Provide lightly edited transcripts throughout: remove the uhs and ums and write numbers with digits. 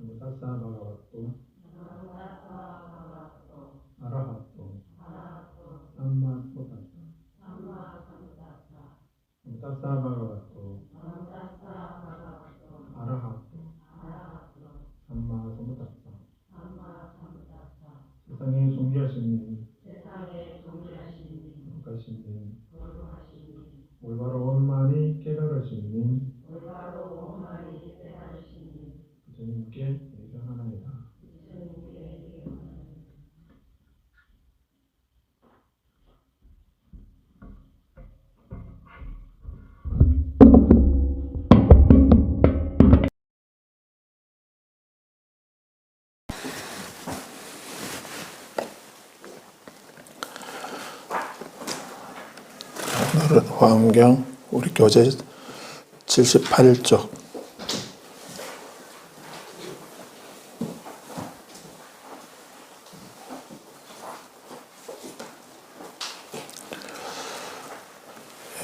sambuddhassa bhagavato arahato samma sambuddhassa sambuddhassa bhagavato arahato sam마 sambuddhassa 세상의 존귀하신 거룩하신 올바로 원만히 깨달으신 부처님께 예정하나이다. 오늘은 화엄경 우리 교재 78쪽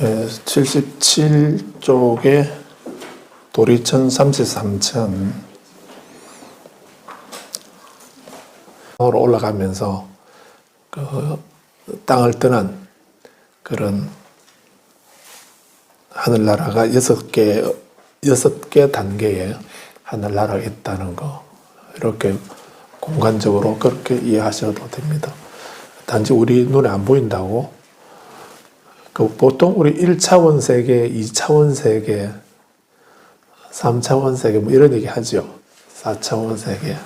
예, 77쪽에 도리천 삼시삼천으로 올라가면서 그 땅을 떠난 그런 하늘나라가 여섯 개 단계의 하늘나라가 있다는 거, 이렇게 공간적으로 그렇게 이해하셔도 됩니다. 단지 우리 눈에 안 보인다고, 보통 우리 1차원 세계, 2차원 세계, 3차원 세계 뭐 이런 얘기 하죠. 4차원 세계.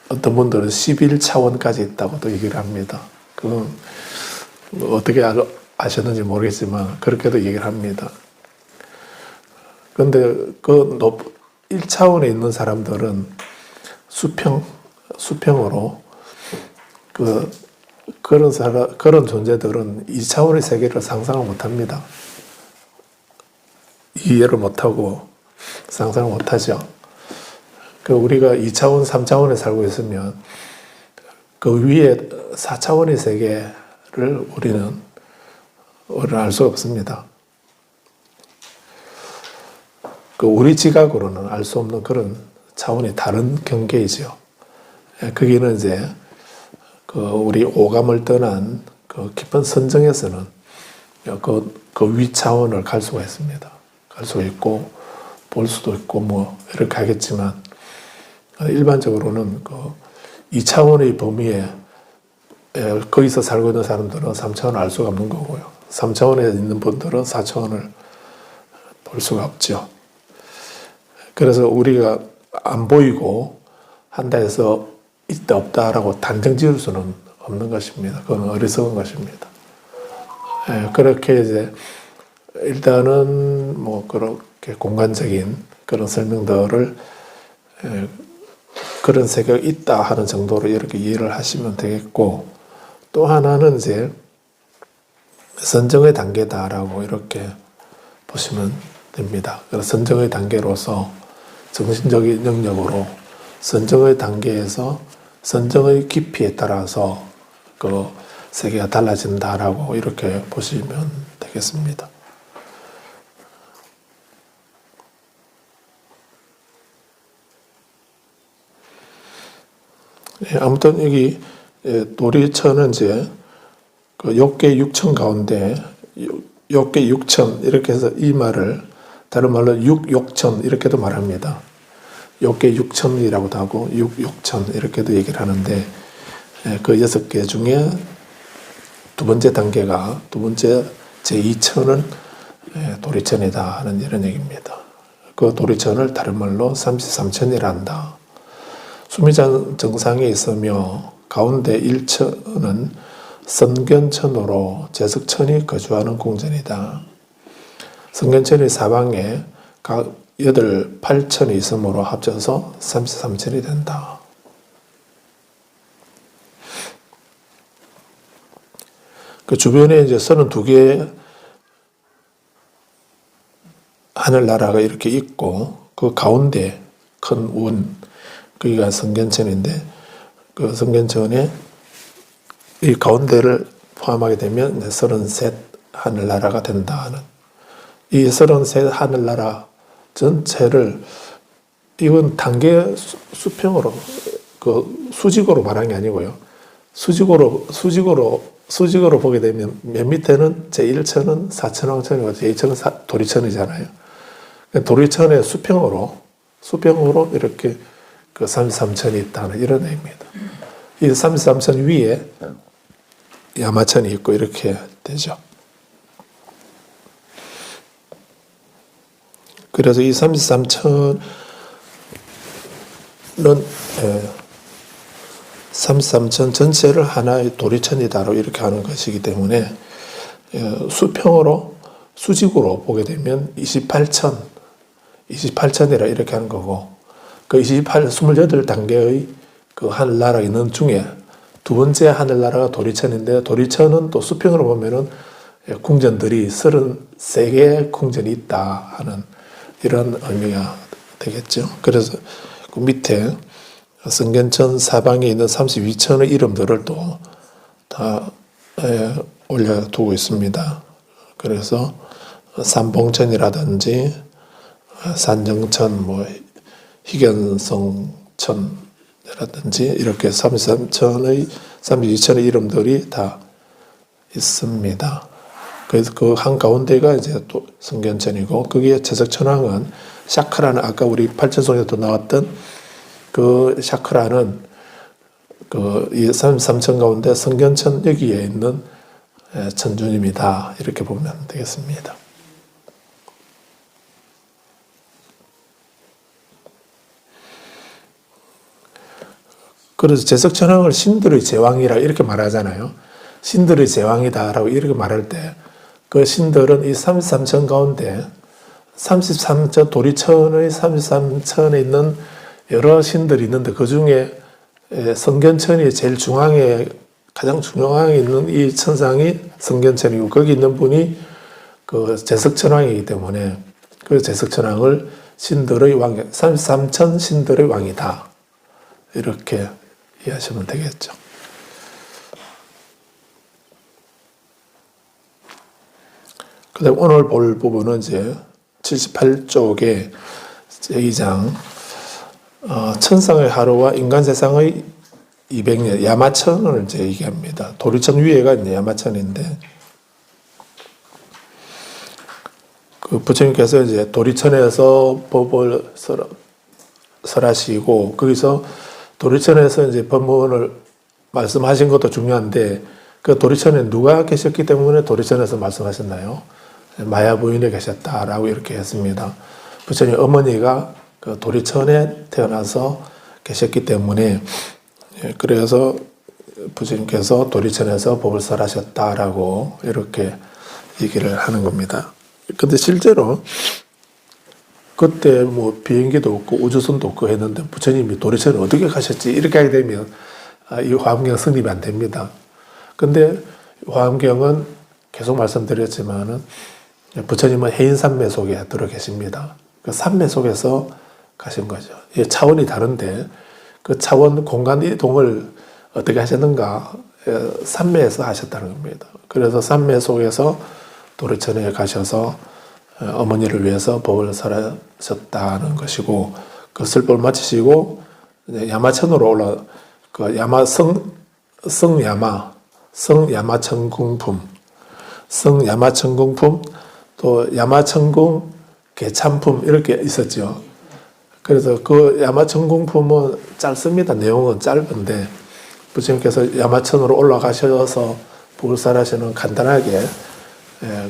어떤 분들은 11차원까지 있다고도 얘기를 합니다. 그건 어떻게 아셨는지 모르겠지만 그렇게도 얘기를 합니다. 그런데 1차원에 있는 사람들은 수평으로 그런 존재들은 2차원의 세계를 상상을 못합니다. 이해를 못하고 상상을 못하죠. 우리가 2차원, 3차원에 살고 있으면 그 위에 4차원의 세계를 우리는 알 수 없습니다. 우리 지각으로는 알 수 없는 그런 차원이 다른 경계이죠. 거기는 이제 우리 오감을 떠난 깊은 선정에서는 그 위 차원을 갈 수가 있습니다. 갈 수가 있고 볼 수도 있고 뭐 이렇게 하겠지만 일반적으로는 2차원의 범위에 거기서 살고 있는 사람들은 3차원을 알 수가 없는 거고요. 3차원에 있는 분들은 4차원을 볼 수가 없죠. 그래서 우리가 안 보이고 한다 해서 있다 없다라고 단정 지을 수는 없는 것입니다. 그건 어리석은 것입니다. 그렇게 이제 일단은 뭐 그렇게 공간적인 그런 설명들을 그런 세계가 있다 하는 정도로 이렇게 이해를 하시면 되겠고, 또 하나는 이제 선정의 단계다라고 이렇게 보시면 됩니다. 그래서 선정의 단계로서 정신적인 영역으로 선정의 단계에서 선정의 깊이에 따라서 그 세계가 달라진다라고 이렇게 보시면 되겠습니다. 아무튼 여기 도리천은 이제 욕계 6천 가운데 욕계 6천 이렇게 해서 이 말을 다른 말로 육욕천 이렇게도 말합니다. 욕계 6천이라고도 하고 육욕천 이렇게도 얘기를 하는데, 그 6개 중에 두 번째 단계가, 두 번째 제2천은 도리천이다 하는 이런 얘기입니다. 그 도리천을 다른 말로 삼시삼천이라 한다. 수미장 정상에 있으며 가운데 1천은 선견천으로 제석천이 거주하는 궁전이다. 선견천이 사방에 각 8천이 있으므로 합쳐서 삼시삼천이 된다. 그 주변에 이제 32개의 하늘나라가 이렇게 있고, 그 가운데 큰 원, 거기가 성견천인데, 그 성견천에 이 가운데를 포함하게 되면 33 하늘나라가 된다 하는, 이 33 하늘나라 전체를 이건 단계 수평으로 그 수직으로 말한 게 아니고요. 수직으로 보게 되면 맨 밑에는 제1천은 사천왕천이고 제2천은 도리천이잖아요. 도리천의 수평으로 이렇게 그 33천이 있다는 이런 의미입니다. 이 33천 위에 야마천이 있고 이렇게 되죠. 그래서 이 33천은 33천 전체를 하나의 도리천이다로 이렇게 하는 것이기 때문에 수직으로 보게 되면 28천이라 이렇게 하는 거고, 그 28단계의 그 하늘나라가 있는 중에 두 번째 하늘나라가 도리천인데, 도리천은 또 수평으로 보면은 궁전들이 33개의 궁전이 있다 하는 이런 의미가 되겠죠. 그래서 그 밑에 성견천 사방에 있는 32천의 이름들을 또 다 올려두고 있습니다. 그래서 삼봉천이라든지 산정천, 희견성천이라든지 이렇게 32천의 이름들이 다 있습니다. 그래서 그 한가운데가 이제 또 성견천이고, 거기에 채석천왕은 샤크라는 아까 우리 팔천송에도 나왔던 그 샤크라는 이 33천 가운데 성견천 여기에 있는 천주님이다. 이렇게 보면 되겠습니다. 그래서 제석천왕을 신들의 제왕이라 이렇게 말하잖아요. 신들의 제왕이다라고 이렇게 말할 때, 그 신들은 이 33천 가운데 33천 도리천의 33천에 있는 여러 신들이 있는데, 그 중에 성견천이 제일 중앙에 가장 중앙에 있는 이 천상이 성견천이고, 거기 있는 분이 그 제석천왕이기 때문에 그 제석천왕을 신들의 왕, 33천 신들의 왕이다. 이렇게 이해하시면 되겠죠. 그다음 오늘 볼 부분은 이제 78쪽에 제2장 천상의 하루와 인간 세상의 200년 야마천을 이제 얘기합니다. 도리천 위에가 이제 야마천인데, 그 부처님께서 이제 도리천에서 법을 설하시고, 거기서 도리천에서 이제 법문을 말씀하신 것도 중요한데, 그 도리천에 누가 계셨기 때문에 도리천에서 말씀하셨나요? 마야 부인에 계셨다라고 이렇게 했습니다. 부처님 어머니가 그 도리천에 태어나서 계셨기 때문에, 그래서 부처님께서 도리천에서 법을 설하셨다라고 이렇게 얘기를 하는 겁니다. 근데 실제로 그때 비행기도 없고 우주선도 없고 했는데 부처님이 도리천에 어떻게 가셨지? 이렇게 하게 되면 이 화엄경 성립이 안 됩니다. 근데 화엄경은 계속 말씀드렸지만은 부처님은 해인산매 속에 들어 계십니다. 그 산매 속에서 가신 거죠. 차원이 다른데 그 차원 공간 이동을 어떻게 하셨는가? 산매에서 하셨다는 겁니다. 그래서 산매 속에서 도리천에 가셔서 어머니를 위해서 법을 설하셨다는 것이고, 그 설법을 마치시고 야마천으로 그 성야마천궁품, 또 야마천궁 개참품 이렇게 있었죠. 그래서 그 야마천궁품은 짧습니다. 내용은 짧은데 부처님께서 야마천으로 올라가셔서 법을 설하시는 간단하게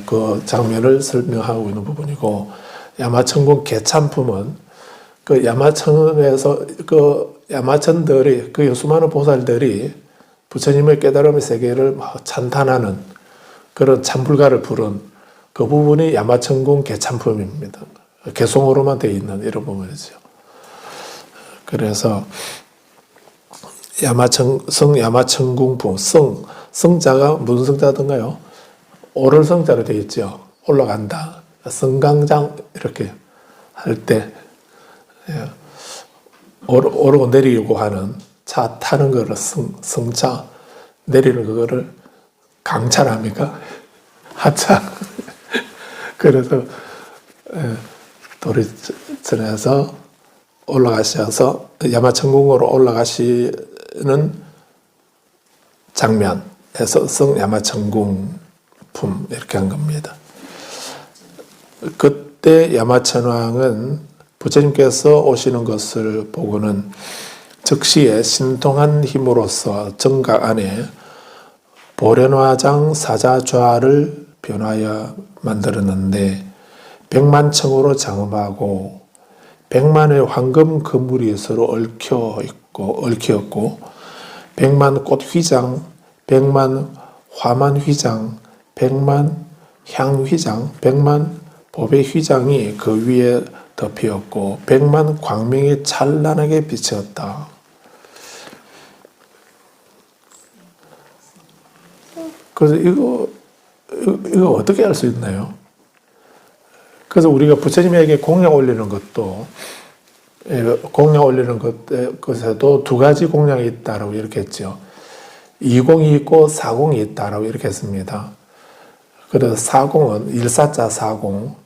그 장면을 설명하고 있는 부분이고, 야마천궁 개참품은 그 야마천에서 그 야마천들이, 그 수많은 보살들이 부처님의 깨달음의 세계를 찬탄하는 그런 찬불가를 부른 그 부분이 야마천궁 개참품입니다. 개송어로만 되어 있는 이런 부분이죠. 그래서 야마천궁품, 성자가 무슨 성자든가요? 오를 성자로 되어 있죠. 올라간다. 성강장 이렇게 할 때 오르고 내리고 하는 차 타는 거를 성차, 내리는 그거를 강차랍니까? 하차. 그래서 도리천에서 올라가셔서 야마천궁으로 올라가시는 장면에서 성야마천궁품 이렇게 한 겁니다. 그때 야마천왕은 부처님께서 오시는 것을 보고는 즉시에 신통한 힘으로써 정각 안에 보련화장 사자좌를 변화하여 만들었는데 100만청으로 장엄하고 100만의 황금 그물이 서로 얽혀있고 100만 꽃휘장, 100만 화만휘장, 100만 향휘장, 100만 보배휘장이 그 위에 덮이었고 100만 광명이 찬란하게 비쳤다. 그래서 이거 어떻게 알 수 있나요? 그래서 우리가 부처님에게 공양 올리는 것도 것에도 두 가지 공양이 있다라고 이렇게 했죠. 20이 있고 40이 있다라고 이렇게 했습니다. 그래서 40은 일사자 40.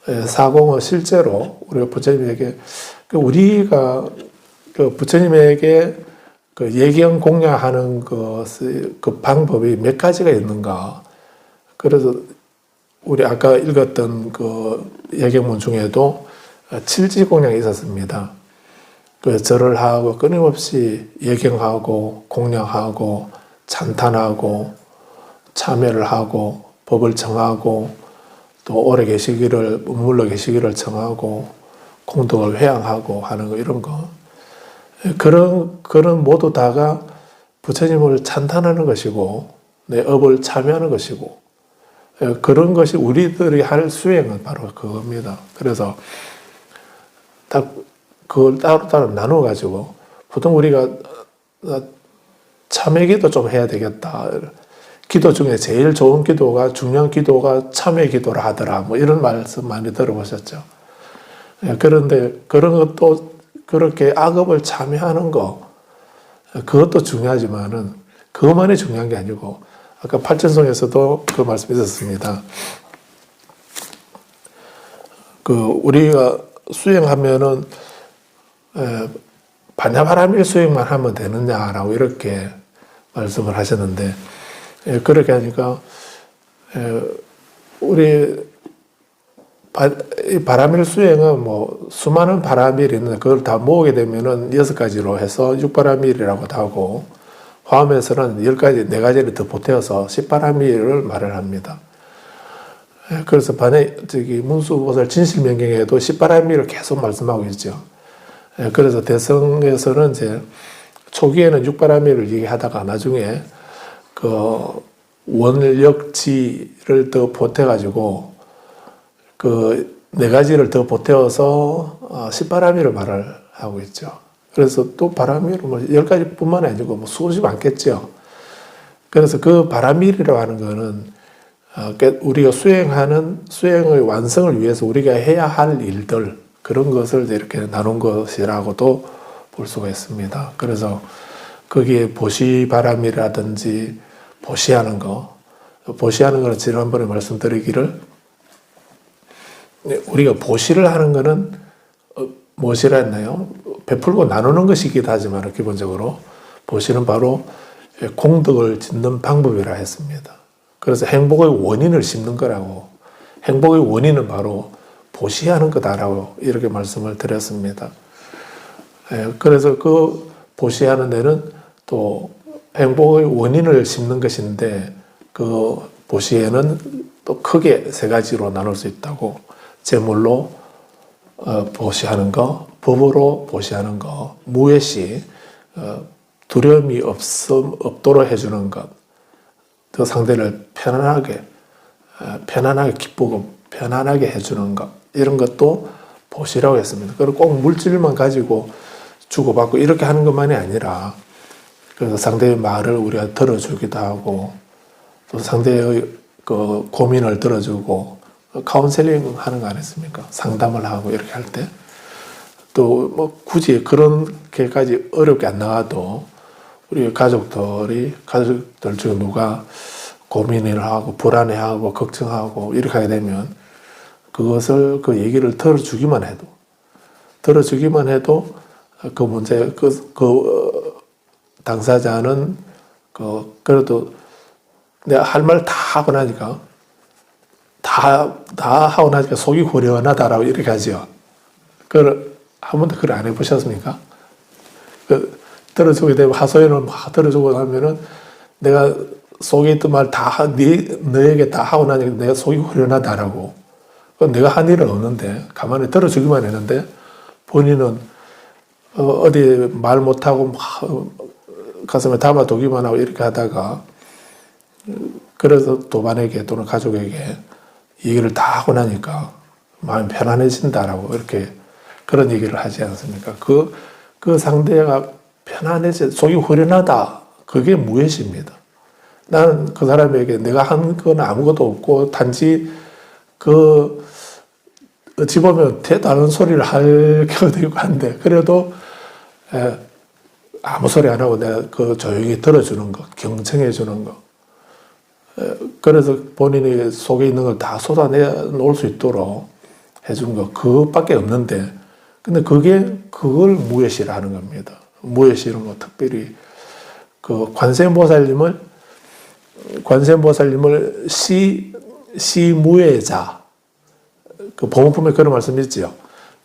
40은 실제로 우리가 부처님에게 우리가 부처님에게 예경 공양하는 그 방법이 몇 가지가 있는가. 그래서 우리 아까 읽었던 그 예경문 중에도 칠지 공양이 있었습니다. 절을 하고 끊임없이 예경하고 공양하고 찬탄하고 참여를 하고 법을 정하고 또 오래 계시기를 머물러 계시기를 정하고 공덕을 회양하고 하는 거 이런 거 그런 모두 다가 부처님을 찬탄하는 것이고 내 업을 참여하는 것이고 그런 것이 우리들이 할 수행은 바로 그겁니다. 그래서 딱 그걸 따로따로 나누어 가지고 보통 우리가 참회기도 좀 해야 되겠다. 기도 중에 제일 좋은 기도가 중요한 기도가 참회 기도라 하더라. 뭐 이런 말씀 많이 들어보셨죠. 그런데 그런 것도 그렇게 악업을 참여하는 거 그것도 중요하지만은 그것만이 중요한 게 아니고 아까 팔천성에서도 그 말씀이 있었습니다. 우리가 수행하면은 반야바라밀 수행만 하면 되느냐라고 이렇게 말씀을 하셨는데 그렇게 하니까 우리 바라밀 수행은 뭐 수많은 바라밀이 있는데 그걸 다 모으게 되면은 6가지로 해서 6바라밀이라고 하고 화엄에서는 10가지, 4가지를 더 보태어서 10바라밀을 말을 합니다. 그래서 문수보살 진실명경에도 10바라밀을 계속 말씀하고 있죠. 그래서 대성에서는 이제 초기에는 6바라밀을 얘기하다가 나중에 그 원력지를 더 보태가지고 그 4가지를 더 보태어서 10바라밀을 말을 하고 있죠. 그래서 또 바라밀은 뭐 10가지뿐만 아니고 뭐 수없이 많겠죠. 그래서 그 바라밀이라고 하는 거는 우리가 수행의 완성을 위해서 우리가 해야 할 일들 그런 것을 이렇게 나눈 것이라고도 볼 수가 있습니다. 그래서 거기에 보시바람이라든지 보시하는 거는 지난번에 말씀드리기를 우리가 보시를 하는 거는 무엇이라 했나요? 베풀고 나누는 것이기도 하지만 기본적으로 보시는 바로 공덕을 짓는 방법이라 했습니다. 그래서 행복의 원인을 심는 거라고 행복의 원인은 바로 보시하는 거다라고 이렇게 말씀을 드렸습니다. 그래서 그 보시하는 데는 또 행복의 원인을 심는 것인데 그 보시에는 또 크게 3가지로 나눌 수 있다고 재물로 보시하는 거, 법으로 보시하는 거, 무외시 두려움이 없도록 해주는 것, 그 상대를 편안하게 기쁘고 편안하게 해주는 것 이런 것도 보시라고 했습니다. 그리고 꼭 물질만 가지고 주고받고 이렇게 하는 것만이 아니라 그래서 상대의 말을 우리가 들어주기도 하고 또 상대의 그 고민을 들어주고 카운셀링 하는 거 아니겠습니까? 상담을 하고 이렇게 할 때 또 뭐 굳이 그렇게까지 어렵게 안 나와도 우리 가족들 중에 누가 고민을 하고 불안해하고 걱정하고 이렇게 하게 되면 그것을 그 얘기를 들어주기만 해도 들어주기만 해도 그 문제, 당사자는 그래도 내가 할 말 다 하고 나니까 다 하고 나니까 속이 후련하다라고 이렇게 하죠. 한 번도 그걸 안 해보셨습니까? 들어주게 되면 하소연을 막 들어주고 나면은 내가 속에 있던 말 다 너에게 다 하고 나니까 내가 속이 후련하다라고. 내가 한 일은 없는데 가만히 들어주기만 했는데 본인은 어디 말 못하고 막 가슴에 담아두기만 하고 이렇게 하다가 그래서 도반에게 또는 가족에게 얘기를 다 하고 나니까 마음이 편안해진다라고 이렇게 그런 얘기를 하지 않습니까? 그 상대가 편안해져, 속이 후련하다. 그게 무엇입니다. 나는 그 사람에게 내가 한 건 아무것도 없고 단지 어찌 보면 대도 않은 소리를 할 경우도 있고 한데 그래도 아무 소리 안 하고 내가 조용히 들어주는 거, 경청해 주는 거. 그래서 본인이 속에 있는 걸 다 쏟아내 놓을 수 있도록 해준 거, 그것밖에 없는데, 근데 그걸 무예시라는 겁니다. 무예시는 뭐 특별히 관세음보살님을 시무예자, 보문품에 그런 말씀이 있죠.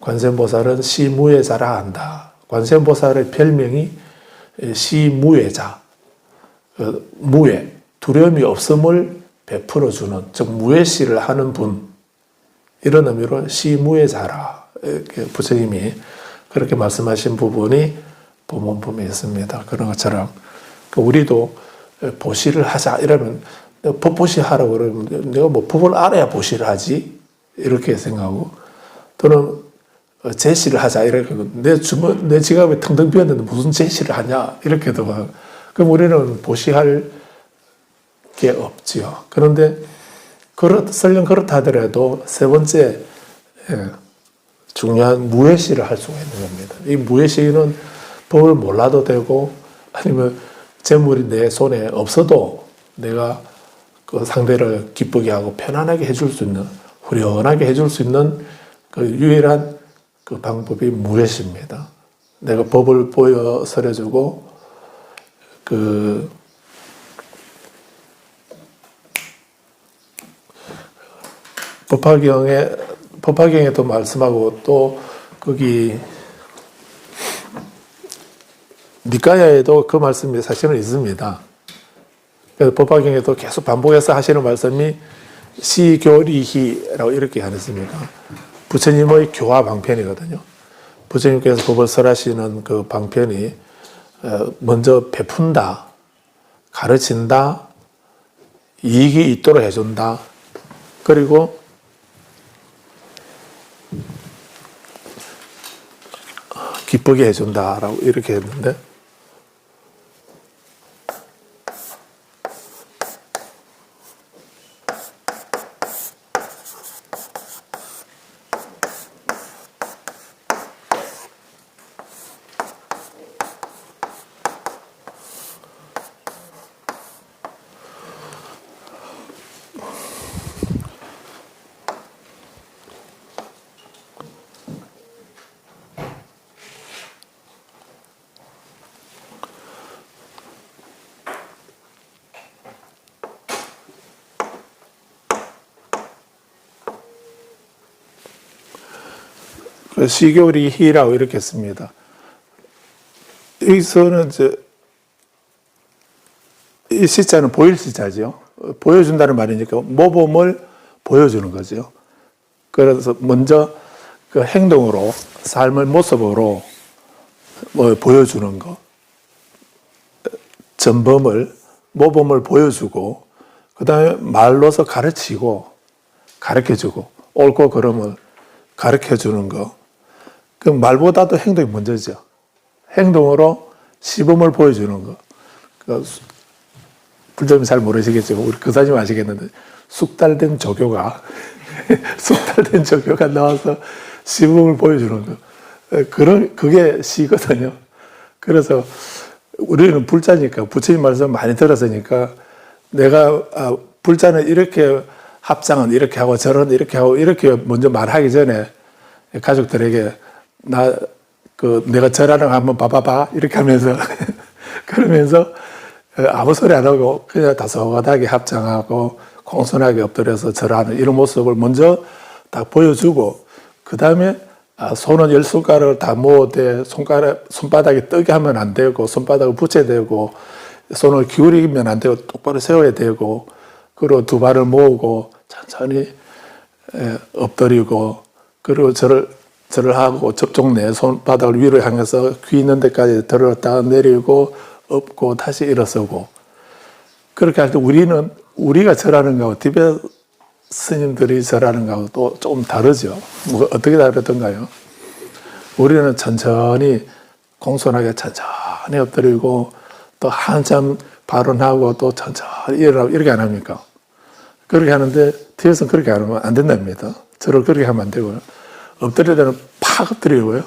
관세음보살은 시무예자라 한다. 관세음보살의 별명이 시무예자, 무예, 두려움이 없음을 베풀어주는, 즉 무예시를 하는 분, 이런 의미로 시무예자라 이렇게 부처님이 그렇게 말씀하신 부분이 보문품에 있습니다. 그런 것처럼 우리도 보시를 하자 이러면 법보시 하라고 그러면 내가 뭐 법을 알아야 보시를 하지 이렇게 생각하고, 또는 제시를 하자 이렇게 내 지갑에 텅텅 비었는데 무슨 제시를 하냐 이렇게도 막, 그럼 우리는 보시할 게 없지요. 그런데 설령 그렇다 하더라도 세 번째 중요한 무예시를 할 수가 있는 겁니다. 이 무예시는 법을 몰라도 되고 아니면 재물이 내 손에 없어도 내가 그 상대를 기쁘게 하고 편안하게 해줄 수 있는, 후련하게 해줄 수 있는 그 유일한 그 방법이 무예시입니다. 내가 법을 보여서려주고 법화경에도 말씀하고 또 거기 니까야에도 그 말씀이 사실은 있습니다. 그래서 법화경에도 계속 반복해서 하시는 말씀이 시교리희라고 이렇게 하셨습니다. 부처님의 교화 방편이거든요. 부처님께서 법을 설하시는 그 방편이 먼저 베푼다, 가르친다, 이익이 있도록 해준다, 그리고 기쁘게 해준다라고 이렇게 했는데, 시교리희라고 이렇게 씁니다. 여기서는 이 시자는 보일 시자죠. 보여준다는 말이니까 모범을 보여주는 거죠. 그래서 먼저 그 행동으로, 삶의 모습으로 보여주는 거, 모범을 보여주고, 그 다음에 말로서 가르쳐주고, 옳고 그름을 가르쳐주는 거. 그 말보다도 행동이 먼저죠. 행동으로 시범을 보여주는 거. 불자님 잘 모르시겠지만 우리 그사님 아시겠는데 숙달된 조교가 나와서 시범을 보여주는 거. 그게 시거든요. 그래서 우리는 불자니까 부처님 말씀 많이 들었으니까 내가 불자는 이렇게 합장은 이렇게 하고 저런 이렇게 하고 이렇게 먼저 말하기 전에 가족들에게 내가 절하는 거 한번 봐봐봐. 이렇게 하면서, 그러면서 아무 소리 안 하고 그냥 다소곳하게 합장하고 공손하게 엎드려서 절하는 이런 모습을 먼저 딱 보여주고, 그 다음에 손은 10손가락을 다 모으되 손바닥이 뜨게 하면 안 되고, 손바닥을 붙여야 되고, 손을 기울이면 안 되고, 똑바로 세워야 되고, 그리고 두 발을 모으고 천천히 엎드리고, 그리고 절을 하고 접종 내 손바닥을 위로 향해서 귀 있는 데까지 들었다가 내리고 엎고 다시 일어서고. 그렇게 할 때 우리가 절하는 거하고 티베트 스님들이 절하는 거하고 또 조금 다르죠. 어떻게 다르던가요? 우리는 천천히 공손하게 천천히 엎드리고 또 한참 발언하고 또 천천히 일어나고 이렇게 안 합니까? 그렇게 하는데 티베트는 그렇게 안 하면 안 된답니다. 절을 그렇게 하면 안 되고요. 엎드릴 때는 팍 엎드리고요.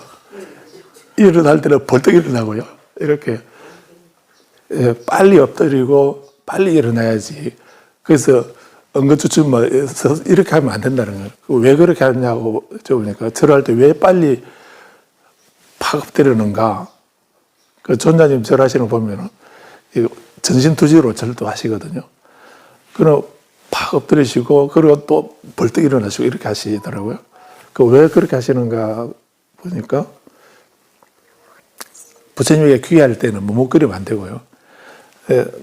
일어날 때는 벌떡 일어나고요. 이렇게 빨리 엎드리고 빨리 일어나야지. 그래서 엉거주춤해서 이렇게 하면 안 된다는 거예요. 왜 그렇게 하냐고 여쭤보니까 절할 때 왜 빨리 팍 엎드리는가? 그 존자님 절하시는 거 보면은 전신투지로 절도 하시거든요. 그럼 팍 엎드리시고 그리고 또 벌떡 일어나시고 이렇게 하시더라고요. 왜 그렇게 하시는가 보니까 부처님에게 귀할 때는 머뭇거리면 안 되고요.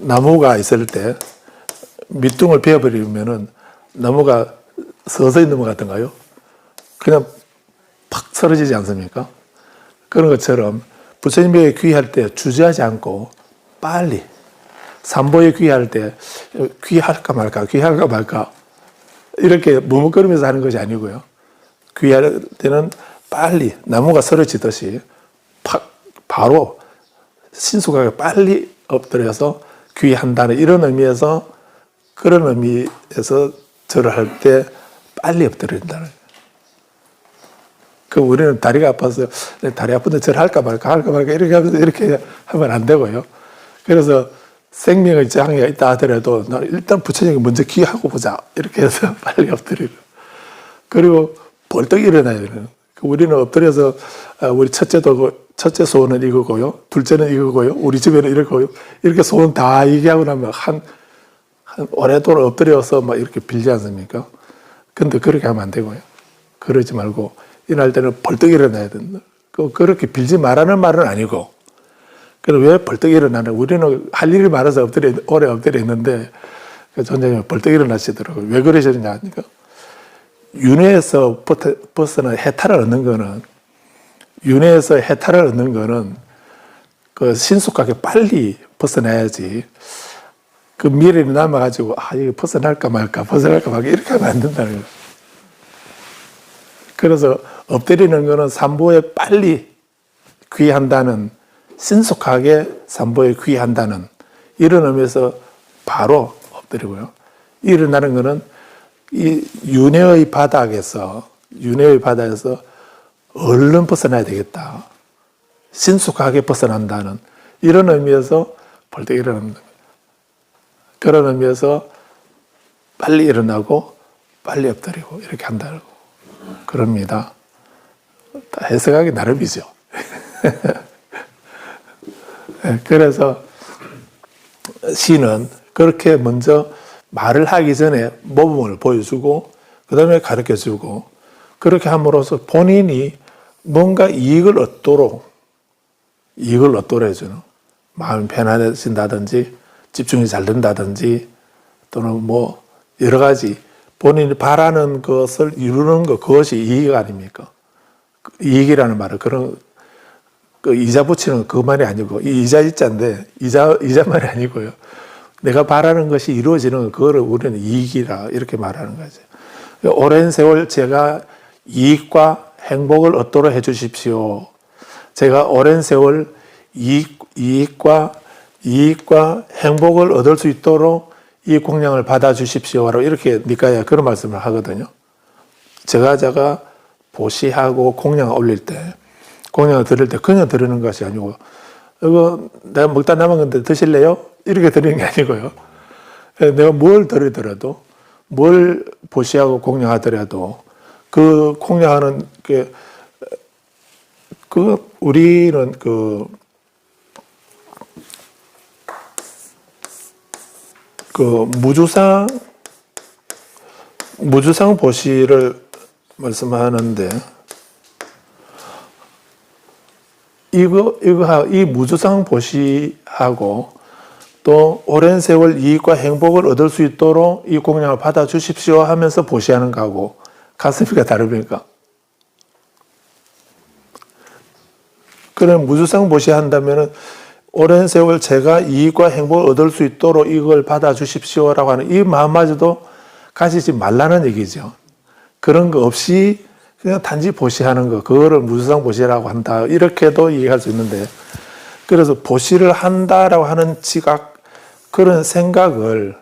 나무가 있을 때 밑둥을 베어버리면은 나무가 서서히 넘어가던가요? 그냥 팍 쓰러지지 않습니까? 그런 것처럼 부처님에게 귀할 때 주저하지 않고 빨리 삼보에 귀할 때 귀할까 말까 이렇게 머뭇거리면서 하는 것이 아니고요. 귀할 때는 빨리 나무가 쓰러지듯이 바로 신속하게 빨리 엎드려서 귀한다는 이런 의미에서, 그런 의미에서 절을 할 때 빨리 엎드린다는 거예요. 우리는 다리가 아파서 다리 아픈데 절할까 말까 이렇게 하면서 이렇게 하면 안 되고요. 그래서 생명의 장애가 있다 하더라도 나는 일단 부처님께 먼저 귀하고 보자 이렇게 해서 빨리 엎드리고, 그리고 벌떡 일어나야 되는. 우리는 엎드려서 우리 첫째 소원은 이거고요, 둘째는 이거고요, 우리 집에는 이렇고요, 이렇게 소원 다 얘기하고 나면 한 오랫동안 엎드려서 막 이렇게 빌지 않습니까? 근데 그렇게 하면 안 되고요. 그러지 말고 일어날 때는 벌떡 일어나야 된다. 그렇게 빌지 말라는 말은 아니고, 그럼 왜 벌떡 일어나는? 우리는 할 일이 많아서 오래 엎드려 있는데 전자님은 벌떡 일어나시더라고요. 왜 그러시느냐 하니까, 윤회에서 벗어난 해탈을 얻는 거는 그 신속하게 빨리 벗어나야지. 그 미래에 남아가지고 이거 벗어날까 말까 이렇게 하면 안 된다는 거예요. 그래서 엎드리는 거는 삼보에 빨리 귀한다는, 신속하게 삼보에 귀한다는 이런 의미에서 바로 엎드리고요. 일어나는 거는 이 윤회의 바닥에서 얼른 벗어나야 되겠다. 신속하게 벗어난다는 이런 의미에서 벌떡 일어납니다. 그런 의미에서 빨리 일어나고 빨리 엎드리고 이렇게 한다고 그럽니다. 다 해석하기 나름이죠. 그래서 시는 그렇게 먼저 말을 하기 전에 모범을 보여주고 그 다음에 가르쳐주고, 그렇게 함으로써 본인이 뭔가 이익을 얻도록 해주는, 마음이 편안해진다든지 집중이 잘 된다든지 또는 뭐 여러 가지 본인이 바라는 것을 이루는 것, 그것이 이익 아닙니까? 이익이라는 말은 그런 이자 붙이는 그 말이 아니고, 이 이자 이자인데 이자 말이 아니고요. 내가 바라는 것이 이루어지는 그거를 우리는 이익이라 이렇게 말하는 거죠. 오랜 세월 제가 이익과 행복을 얻도록 해주십시오. 제가 오랜 세월 이익과 행복을 얻을 수 있도록 이 공양을 받아주십시오라고 이렇게 니까야 그런 말씀을 하거든요. 제가 보시하고 공양을 올릴 때, 공양을 드릴 때 그냥 드리는 것이 아니고, 이거 내가 먹다 남은 건데 드실래요? 이렇게 드리는 게 아니고요. 내가 뭘 드리더라도, 뭘 보시하고 공양하더라도 그 공양하는 게 우리는 무주상 보시를 말씀하는데, 이 무주상 보시하고 또 오랜 세월 이익과 행복을 얻을 수 있도록 이 공양을 받아 주십시오 하면서 보시하는 거하고 가슴이가 다릅니까? 그럼 무주상 보시한다면은 오랜 세월 제가 이익과 행복을 얻을 수 있도록 이걸 받아 주십시오라고 하는 이 마음마저도 가지지 말라는 얘기죠. 그런 거 없이 그냥 단지 보시하는 거, 그거를 무주상 보시라고 한다. 이렇게도 이해할 수 있는데, 그래서 보시를 한다라고 하는 지각, 그런 생각을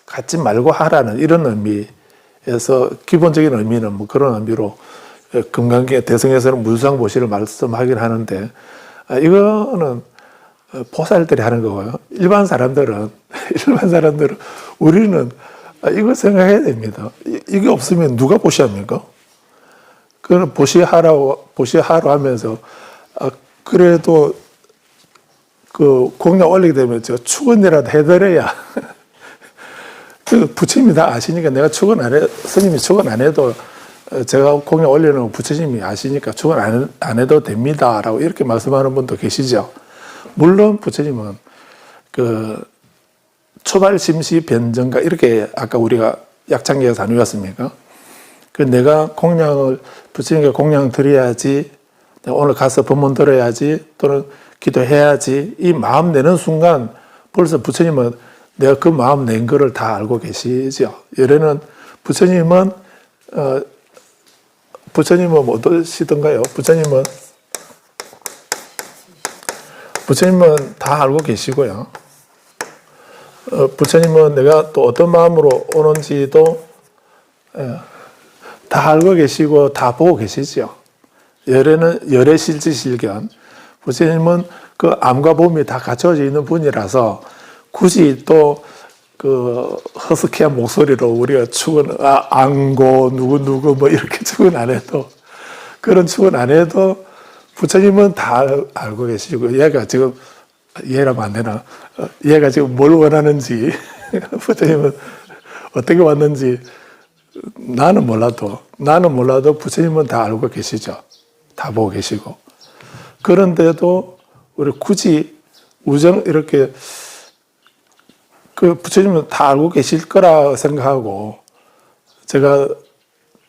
갖지 말고 하라는 이런 의미에서 기본적인 의미는 뭐 그런 의미로 금강경 대성에서는 무주상 보시를 말씀하긴 하는데, 이거는 보살들이 하는 거고요. 일반 사람들은 우리는 이거 생각해야 됩니다. 이게 없으면 누가 보시합니까? 그는 보시하러 하면서, 그래도 공양 올리게 되면 제가 축원이라도 해드려야. 부처님이 다 아시니까 내가 스님이 축원 안 해도 제가 공양 올리는 거 부처님이 아시니까 축원 안 해도 됩니다. 라고 이렇게 말씀하는 분도 계시죠. 물론 부처님은 초발 심시 변정가 이렇게 아까 우리가 약창기에서 안 외웠습니까? 내가 부처님께 공양 드려야지, 오늘 가서 법문 들어야지, 또는 기도해야지, 이 마음 내는 순간 벌써 부처님은 내가 그 마음 낸 거를 다 알고 계시죠. 예래는 부처님은 어떠시던가요? 부처님은 다 알고 계시고요. 부처님은 내가 또 어떤 마음으로 오는지도 다 알고 계시고 다 보고 계시죠. 열애는 열애실지실견. 부처님은 그 암과 몸이 다 갖춰져 있는 분이라서 굳이 또 허스키한 목소리로 우리가 축은 안고 누구 뭐 이렇게 축은 안 해도, 그런 축은 안 해도 부처님은 다 알고 계시고, 얘가 지금 이해하면 안 되나? 얘가 지금 뭘 원하는지, 부처님은 어떻게 왔는지 나는 몰라도 부처님은 다 알고 계시죠. 다 보고 계시고. 그런데도 우리 굳이 이렇게 부처님은 다 알고 계실 거라 생각하고 제가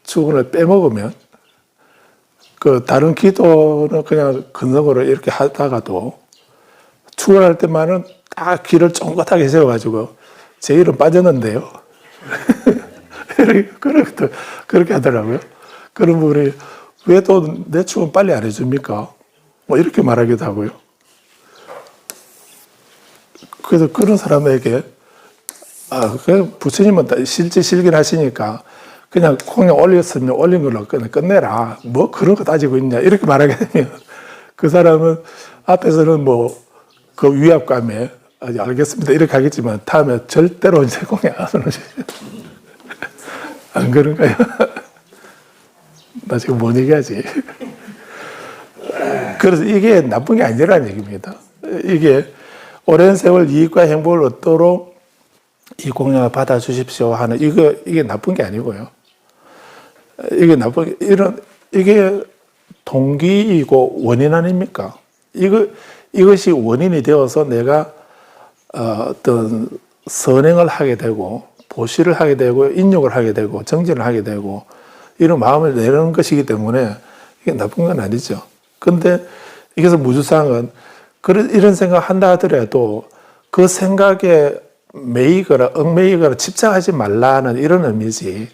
축원을 빼먹으면 다른 기도는 그냥 근성으로 이렇게 하다가도 축원할 때만은 딱 귀를 쫑긋하게 세워가지고 제 이름 빠졌는데요. 그렇게 하더라고요. 그럼 우리 왜 또 내 축원 빨리 안 해줍니까? 뭐 이렇게 말하기도 하고요. 그래서 그런 사람에게 그냥 부처님은 실제 실긴 하시니까 그냥 공양 올렸으면 올린 걸로 그냥 끝내라. 뭐 그런 거 따지고 있냐. 이렇게 말하게 되면 그 사람은 앞에서는 뭐 그 위압감에 알겠습니다. 이렇게 하겠지만 다음에 절대로 이제 공양 안 올리죠. 안 그런가요? 나 지금 뭔 얘기하지? 그래서 이게 나쁜 게 아니라는 얘기입니다. 이게 오랜 세월 이익과 행복을 얻도록 이 공양을 받아 주십시오 하는 이게 나쁜 게 아니고요. 이게 동기이고 원인 아닙니까? 이것이 원인이 되어서 내가 어떤 선행을 하게 되고 보시를 하게 되고 인욕을 하게 되고 정진을 하게 되고 이런 마음을 내는 것이기 때문에 이게 나쁜 건 아니죠. 근데 여기서 무주상은 이런 생각을 한다 하더라도 그 생각에 매이거나 얽매이거나 집착하지 말라는 이런 의미지,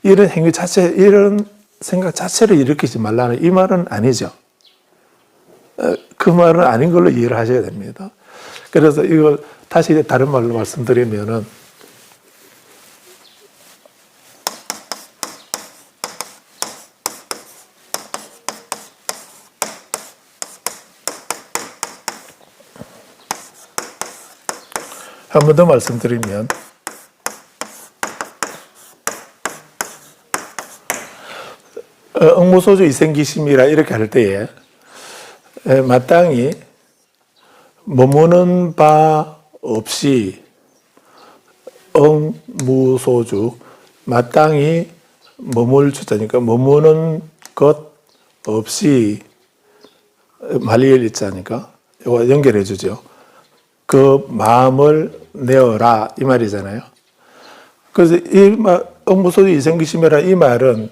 이런 행위 자체, 이런 생각 자체를 일으키지 말라는 이 말은 아니죠. 그 말은 아닌 걸로 이해를 하셔야 됩니다. 그래서 이걸 다시 다른 말로 말씀드리면은 한 번 더 말씀드리면 응무소주 이생기심이라 이렇게 할 때에 마땅히 머무는 바 없이 응무소주, 마땅히 머물 주자니까 머무는 것 없이 말리엘 있자니까 이거 연결해 주죠. 그 마음을 내어라 이 말이잖아요. 그래서 이 응무소주 이생기심이라 이 말은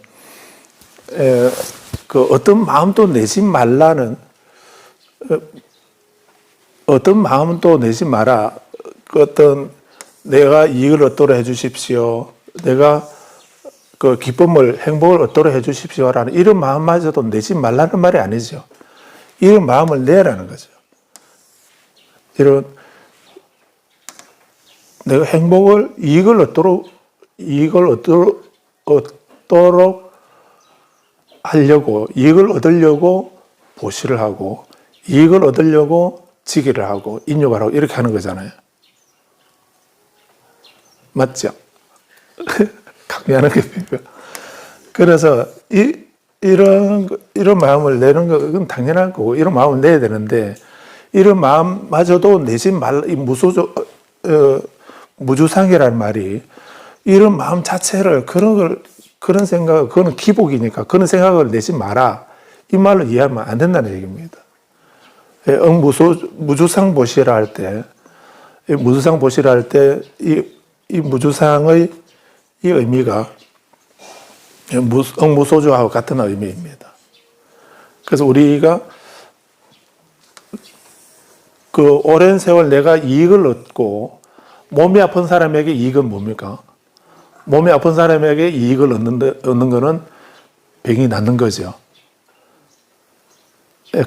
그 어떤 마음도 내지 말라는, 어떤 마음도 내지 마라. 그 어떤 내가 이익을 얻도록 해주십시오. 내가 그 기쁨을, 행복을 얻도록 해주십시오라는 이런 마음마저도 내지 말라는 말이 아니죠. 이런 마음을 내라는 거죠. 이런 내가 행복을, 이익을 얻도록 하려고, 이익을 얻으려고 보시를 하고, 이익을 얻으려고 지기를 하고, 인욕을 하고, 이렇게 하는 거잖아요. 맞죠? 강요하는 게. 그래서, 이런 마음을 내는 거, 그건 당연한 거고, 이런 마음을 내야 되는데, 이런 마음마저도 내지 말라, 이 무주상이라는 말이, 이런 마음 자체를, 그런 생각, 그거는 기복이니까 그런 생각을 내지 마라. 이 말로 이해하면 안 된다는 얘기입니다. 무주상 보시라 할 때, 무주상 보시라 할 때, 이 무주상의 이 의미가 응무소주하고 같은 의미입니다. 그래서 우리가 그 오랜 세월 내가 이익을 얻고, 몸이 아픈 사람에게 이익은 뭡니까? 몸이 아픈 사람에게 이익을 얻는 것은 병이 낫는 거죠.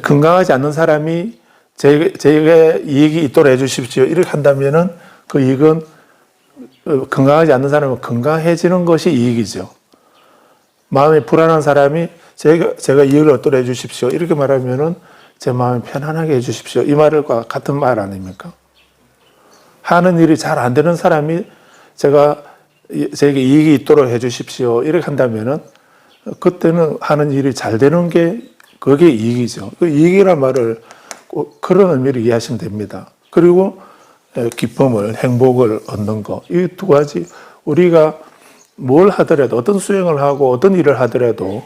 건강하지 않는 사람이 제게 이익이 있도록 해주십시오. 이렇게 한다면은 그 이익은, 건강하지 않는 사람은 건강해지는 것이 이익이죠. 마음이 불안한 사람이 제가 이익을 얻도록 해주십시오. 이렇게 말하면은 제 마음이 편안하게 해주십시오. 이 말과 같은 말 아닙니까? 하는 일이 잘 안 되는 사람이 제게 이익이 있도록 해주십시오. 이렇게 한다면은 그때는 하는 일이 잘 되는 게 그게 이익이죠. 그 이익이란 말을 꼭 그런 의미로 이해하시면 됩니다. 그리고 기쁨을, 행복을 얻는 거. 이 두 가지 우리가 뭘 하더라도, 어떤 수행을 하고 어떤 일을 하더라도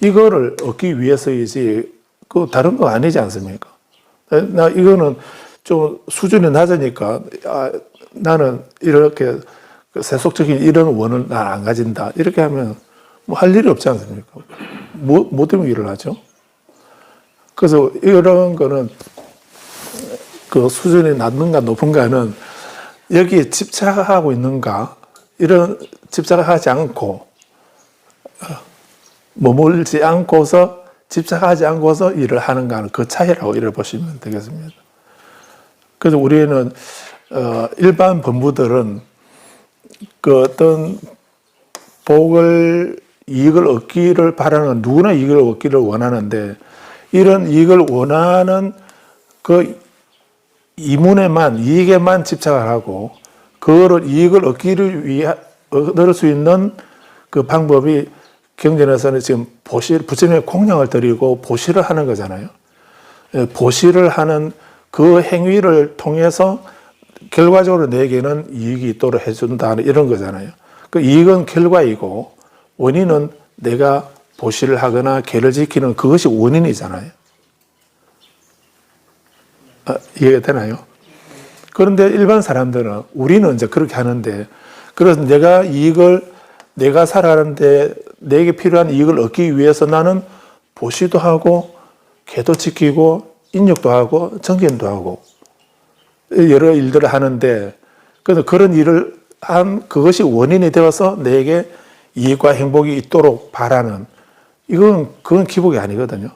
이거를 얻기 위해서이지 그 다른 거 아니지 않습니까? 이거는 좀 수준이 낮으니까 나는 이렇게 세속적인 이런 원을 난 안 가진다. 이렇게 하면 뭐 할 일이 없지 않습니까? 뭐 때문에 일을 하죠? 그래서 이런 거는 그 수준이 낮는가 높은가는 여기에 집착하고 있는가, 이런 집착하지 않고, 머물지 않고서, 집착하지 않고서 일을 하는가는 그 차이라고 이를 보시면 되겠습니다. 그래서 우리는, 일반 법무들은 그 어떤 이익을 얻기를 바라는, 누구나 이익을 얻기를 원하는데, 이런 이익을 원하는 그 이익에만 집착을 하고, 그거를 이익을 얻을 수 있는 그 방법이 경전에서는 지금 부처님의 공양을 드리고 보시를 하는 거잖아요. 보시를 하는 그 행위를 통해서 결과적으로 내게는 이익이 있도록 해준다는 이런 거잖아요. 그 이익은 결과이고, 원인은 내가 보시를 하거나 계를 지키는 그것이 원인이잖아요. 이해가 되나요? 그런데 일반 사람들은, 우리는 이제 그렇게 하는데, 그래서 내가 살아가는데 내게 필요한 이익을 얻기 위해서 나는 보시도 하고, 계도 지키고, 인욕도 하고, 정진도 하고, 여러 일들을 하는데, 그래서 그런 일을 한 그것이 원인이 되어서 내게 이익과 행복이 있도록 바라는, 그건 기복이 아니거든요.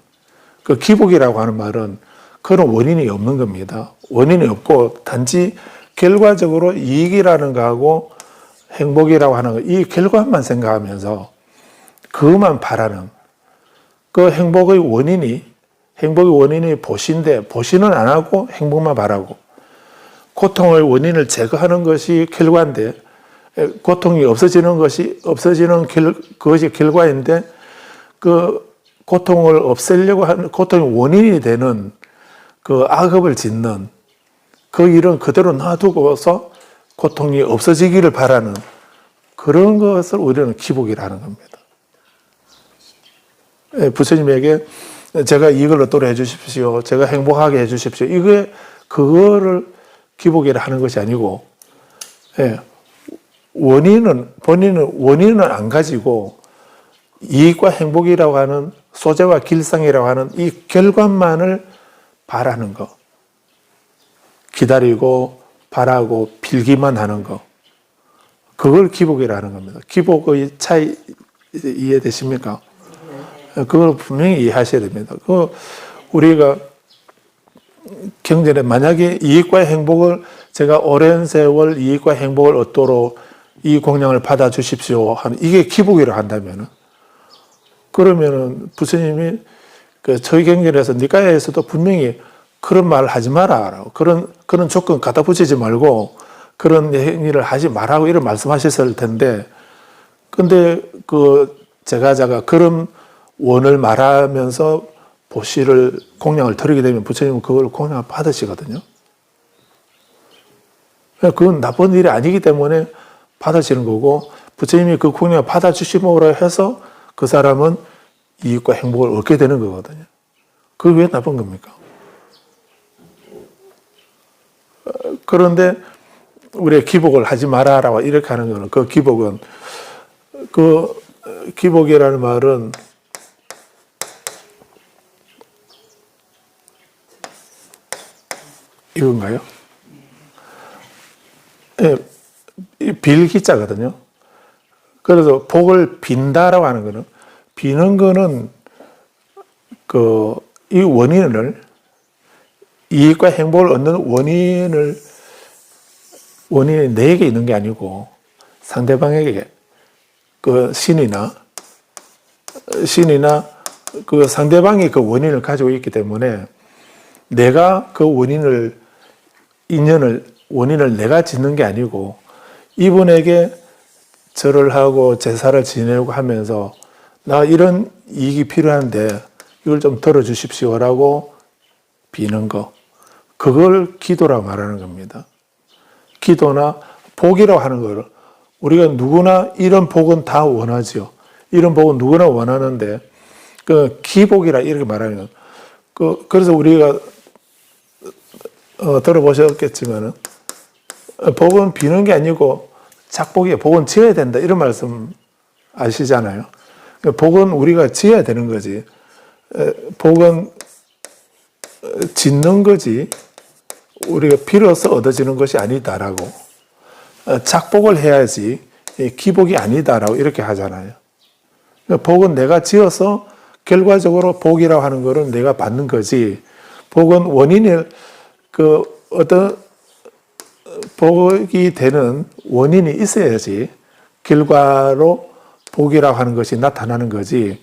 그 기복이라고 하는 말은 그런 원인이 없는 겁니다. 원인이 없고 단지 결과적으로 이익이라는 거하고 행복이라고 하는 거, 이 결과만 생각하면서 그것만 바라는, 그 행복의 원인이 보시인데, 보시는 안 하고 행복만 바라고, 고통의 원인을 제거하는 것이 결과인데, 고통이 그것이 결과인데, 그 고통을 없애려고 하는, 고통의 원인이 되는 그 악업을 짓는 그 일은 그대로 놔두고서 고통이 없어지기를 바라는 그런 것을 우리는 기복이라는 겁니다. 부처님에게 제가 이걸 얻도록 해주십시오. 제가 행복하게 해주십시오. 그거를 기복이라 하는 것이 아니고, 본인은 원인은 안 가지고 이익과 행복이라고 하는 소재와 길상이라고 하는 이 결과만을 바라는 거. 기다리고 바라고 빌기만 하는 거. 그걸 기복이라는 겁니다. 기복의 차이 이해되십니까? 그걸 분명히 이해하셔야 됩니다. 우리가 경전에 만약에 이익과 행복을 제가 오랜 세월 이익과 행복을 얻도록 이 공양을 받아 주십시오 하는 이게 기복이라 한다면은 그러면은 부처님이 저희 경전에서 니까야에서도 분명히 그런 말을 하지 마라. 그런 조건 갖다 붙이지 말고 그런 행위를 하지 말라고 이런 말씀하셨을 텐데 근데 제가자가 그런 원을 말하면서 보시를 공양을 드리게 되면 부처님은 그걸 공양을 받으시거든요. 그건 나쁜 일이 아니기 때문에 받으시는 거고 부처님이 그 공양을 받아주심으로 해서 그 사람은 이익과 행복을 얻게 되는 거거든요. 그게 왜 나쁜 겁니까? 그런데 우리가 기복을 하지 마라라고 이렇게 하는 거는 기복이라는 말은 이건가요? 빌기자거든요. 그래서 복을 빈다라고 하는 거는 비는 거는 이 원인을 이익과 행복을 얻는 원인이 내게 있는 게 아니고 상대방에게 신이나 그 상대방이 그 원인을 가지고 있기 때문에 내가 그 원인을 내가 짓는 게 아니고 이분에게 절을 하고 제사를 지내고 하면서 나 이런 이익이 필요한데 이걸 좀 들어주십시오라고 비는 거. 그걸 기도라고 말하는 겁니다. 기도나 복이라고 하는 거를 우리가 누구나 이런 복은 다 원하죠. 이런 복은 누구나 원하는데 기복이라 이렇게 말하면 그래서 우리가 들어보셨겠지만은 복은 비는 게 아니고 작복이에요. 복은 지어야 된다 이런 말씀 아시잖아요. 복은 우리가 지어야 되는 거지. 복은 짓는 거지 우리가 빌어서 얻어지는 것이 아니다라고 작복을 해야지 기복이 아니다라고 이렇게 하잖아요. 복은 내가 지어서 결과적으로 복이라고 하는 것은 내가 받는 거지 복은 원인을 어떤 복이 되는 원인이 있어야지 결과로 복이라고 하는 것이 나타나는 거지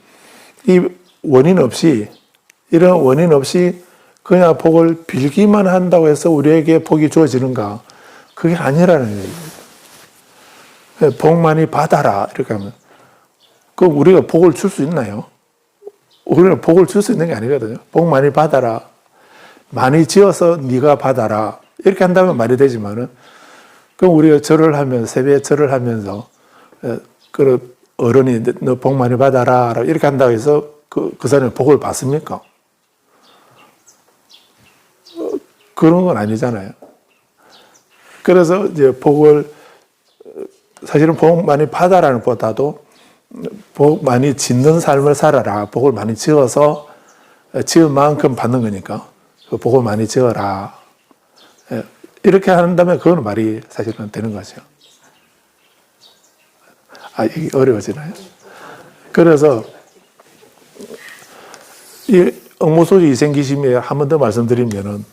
이 원인 없이 이런 원인 없이 그냥 복을 빌기만 한다고 해서 우리에게 복이 주어지는가? 그게 아니라는 얘기예요. 복 많이 받아라 이렇게 하면 그럼 우리가 복을 줄 수 있나요? 우리는 복을 줄 수 있는 게 아니거든요. 복 많이 받아라. 많이 지어서 네가 받아라. 이렇게 한다면 말이 되지만은 그럼 우리가 절을 하면서 세배 절을 하면서 그 어른이 너 복 많이 받아라 이렇게 한다고 해서 그 사람이 복을 받습니까? 그런 건 아니잖아요. 그래서 이제 사실은 복 많이 받아라는 보다도 복 많이 짓는 삶을 살아라. 복을 많이 지어서 지은 만큼 받는 거니까 그 복을 많이 지어라. 이렇게 한다면 그건 말이 사실은 되는 거죠. 이게 어려워지나요? 그래서 이 억무소지 이생기심에 한 번 더 말씀드리면은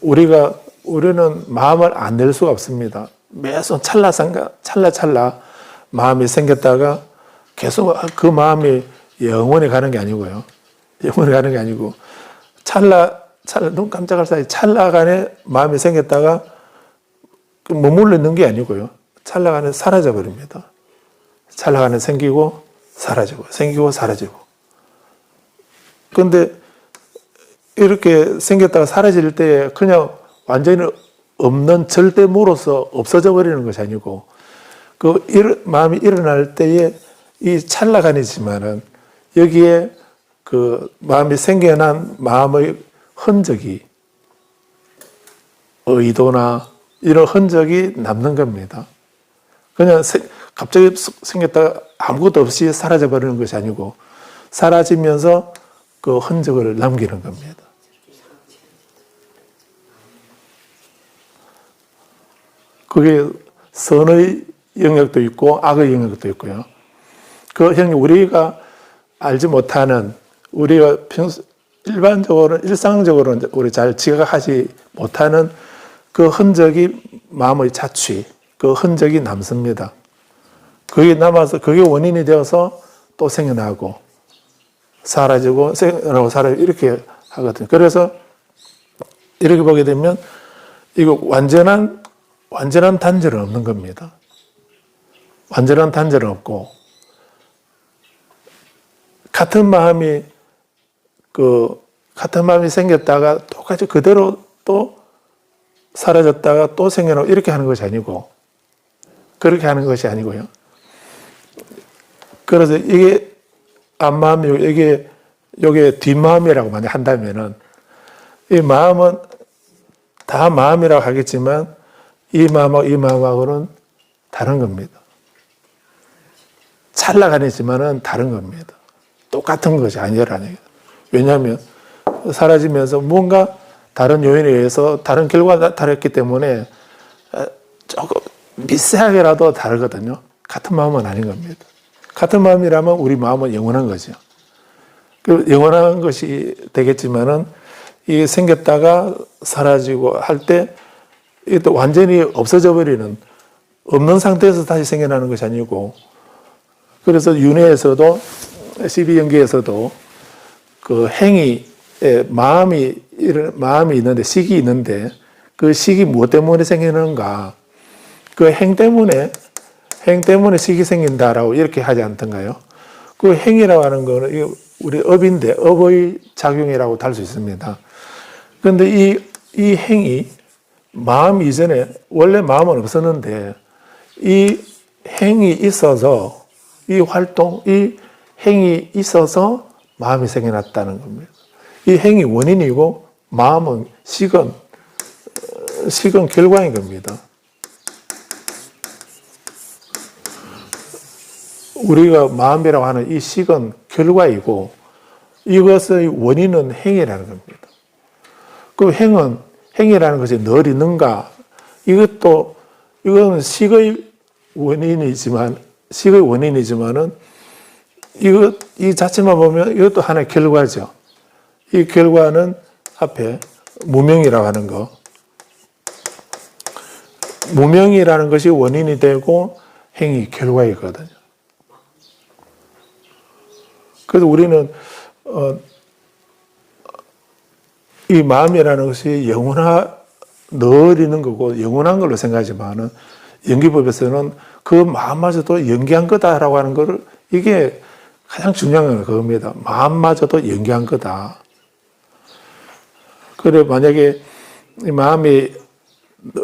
우리는 마음을 안 낼 수가 없습니다. 매순 찰나 마음이 생겼다가 계속 그 마음이 영원히 가는 게 아니고요. 영원히 가는 게 아니고 눈 깜짝할 사이 찰나간에 마음이 생겼다가 머물러 있는 게 아니고요. 찰나간에 사라져 버립니다. 찰나간에 생기고 사라지고 생기고 사라지고. 그런데 이렇게 생겼다가 사라질 때 그냥 완전히 없는 절대무로서 없어져 버리는 것이 아니고 마음이 일어날 때에 이 찰나간이지만은 여기에 그 마음이 생겨난 마음의 흔적이 의도나 이런 흔적이 남는 겁니다. 그냥 갑자기 생겼다가 아무것도 없이 사라져 버리는 것이 아니고 사라지면서 그 흔적을 남기는 겁니다. 그게 선의 영역도 있고 악의 영역도 있고요. 그 형님 우리가 알지 못하는 우리가 일반적으로 일상적으로 우리 잘 지각하지 못하는 그 흔적이 마음의 자취, 그 흔적이 남습니다. 그게 남아서 그게 원인이 되어서 또 생겨나고 사라지고 생겨나고 사라지고 이렇게 하거든요. 그래서 이렇게 보게 되면 이거 완전한 단절은 없는 겁니다. 완전한 단절은 없고 같은 마음이 생겼다가 똑같이 그대로 또 사라졌다가 또 생겨나고 이렇게 하는 것이 아니고 그렇게 하는 것이 아니고요. 그래서 이게 앞마음이고 이게 뒷마음이라고 만약 한다면은 이 마음은 다 마음이라고 하겠지만 이 마음하고는 다른 겁니다. 찰나간이지만은 다른 겁니다. 똑같은 것이 아니라는 거예요. 왜냐하면 사라지면서 뭔가 다른 요인에 의해서 다른 결과가 다르기 때문에 조금 미세하게라도 다르거든요. 같은 마음은 아닌 겁니다. 같은 마음이라면 우리 마음은 영원한 거죠. 그 영원한 것이 되겠지만은 이게 생겼다가 사라지고 할 때 이게 또 완전히 없어져 버리는 없는 상태에서 다시 생겨나는 것이 아니고 그래서 윤회에서도 12연계에서도 그 행위에 마음이 있는데 식이 있는데 그 식이 무엇 때문에 생기는가 그 행 때문에 식이 생긴다라고 이렇게 하지 않던가요? 그 행이라고 하는 거는 우리 업인데 업의 작용이라고 할 수 있습니다. 그런데 이 행이 마음 이전에 원래 마음은 없었는데 이 행이 있어서 이 활동, 이 행이 있어서 마음이 생겨났다는 겁니다. 이 행이 원인이고 마음은 식은 결과인 겁니다. 우리가 마음이라고 하는 이 식은 결과이고 이것의 원인은 행이라는 겁니다. 그 행이라는 것이 늘 있는가? 이건 식의 원인이지만은 이 자체만 보면 이것도 하나의 결과죠. 이 결과는 앞에 무명이라고 하는 거. 무명이라는 것이 원인이 되고 행이 결과이거든요. 그래서 우리는 이 마음이라는 것이 늘 있는 거고 영원한 걸로 생각하지만은 연기법에서는 그 마음마저도 연기한 거다라고 하는 거를 이게 가장 중요한 건 그겁니다. 마음마저도 연기한 거다. 그래 만약에 이 마음이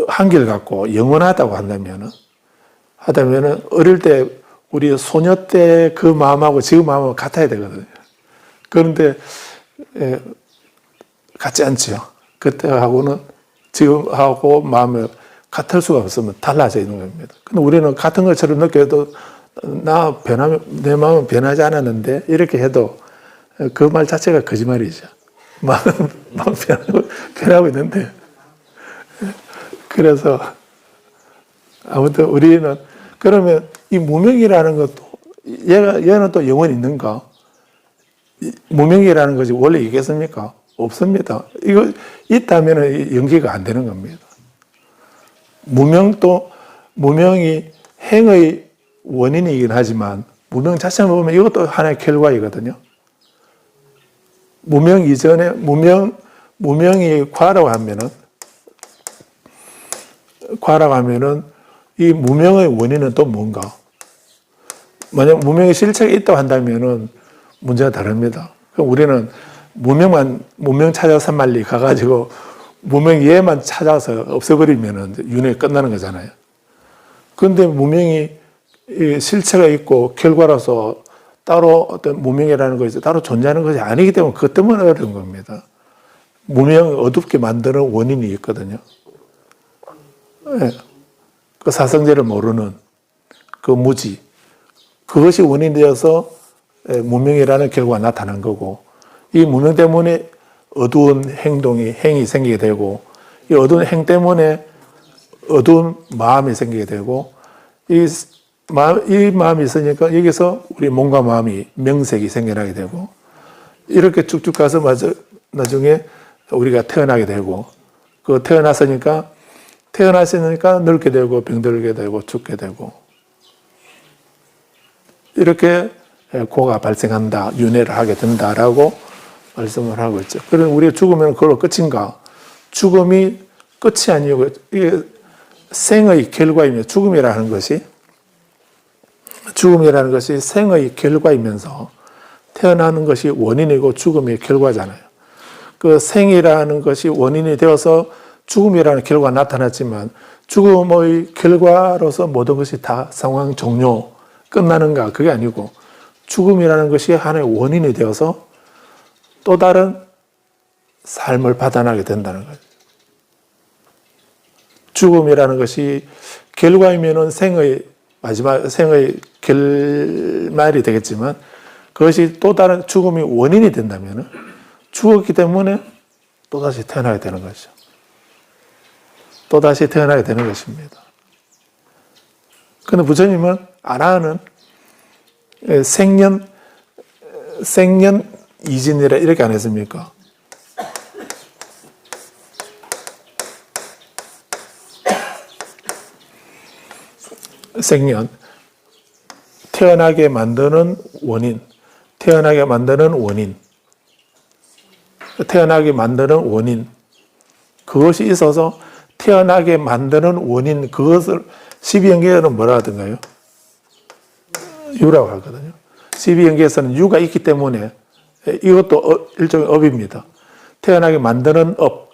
한결같고 영원하다고 한다면은 어릴 때 우리 소녀 때 그 마음하고 지금 마음하고 같아야 되거든요. 그런데 같지 않죠. 그때하고는 지금하고 마음이 같을 수가 없으면 달라져 있는 겁니다. 근데 우리는 같은 것처럼 느껴도 내 마음은 변하지 않았는데 이렇게 해도 그 말 자체가 거짓말이죠. 마음은 변하고 있는데. 그래서 아무튼 우리는 그러면 이 무명이라는 것도 얘는 또 영원히 있는가? 무명이라는 것이 원래 있겠습니까? 없습니다. 이거 있다면 연기가 안 되는 겁니다. 무명이 행의 원인이긴 하지만 무명 자체만 보면 이것도 하나의 결과이거든요. 무명 이전에 무명이 과라고 하면은 이 무명의 원인은 또 뭔가? 만약 무명의 실체가 있다고 한다면은 문제가 다릅니다. 그럼 우리는 무명 찾아 산만리 가가지고 무명 얘만 찾아서 없애버리면 윤회가 끝나는 거잖아요. 그런데 무명이 실체가 있고 결과로서 따로 어떤 무명이라는 것이 따로 존재하는 것이 아니기 때문에 그것 때문에 어려운 겁니다. 무명을 어둡게 만드는 원인이 있거든요. 네. 그 사성제를 모르는 그 무지, 그것이 원인이 되어서 무명이라는 결과가 나타난 거고, 이 무명 때문에 어두운 행이 생기게 되고, 이 어두운 행 때문에 어두운 마음이 생기게 되고, 이 마음이 있으니까 여기서 우리 몸과 마음이 명색이 생겨나게 되고, 이렇게 쭉쭉 가서 나중에 우리가 태어나게 되고, 그 태어났으니까 늙게 되고 병들게 되고 죽게 되고, 이렇게 고가 발생한다, 윤회를 하게 된다라고 말씀을 하고 있죠. 그럼 우리가 죽으면 그걸로 끝인가? 죽음이 끝이 아니고 이게 생의 결과이며, 죽음이라는 것이 생의 결과이면서 태어나는 것이 원인이고 죽음의 결과잖아요. 그 생이라는 것이 원인이 되어서 죽음이라는 결과가 나타났지만, 죽음의 결과로서 모든 것이 다 상황 종료, 끝나는가? 그게 아니고, 죽음이라는 것이 하나의 원인이 되어서 또 다른 삶을 받아나게 된다는 거죠. 죽음이라는 것이 결과이면은 생의 결말이 되겠지만, 그것이 또 다른 죽음이 원인이 된다면 죽었기 때문에 또다시 태어나게 되는 거죠. 또다시 태어나게 되는 것입니다. 그런데 부처님은 아라한은 생년 이진이라 이렇게 안 했습니까? 생년, 태어나게 만드는 원인, 태어나게 만드는 원인, 그것이 있어서 태어나게 만드는 원인, 그것을 12연계에는 뭐라 하던가요? 유라고 하거든요. 12연계에서는 유가 있기 때문에, 이것도 일종의 업입니다. 태어나게 만드는 업,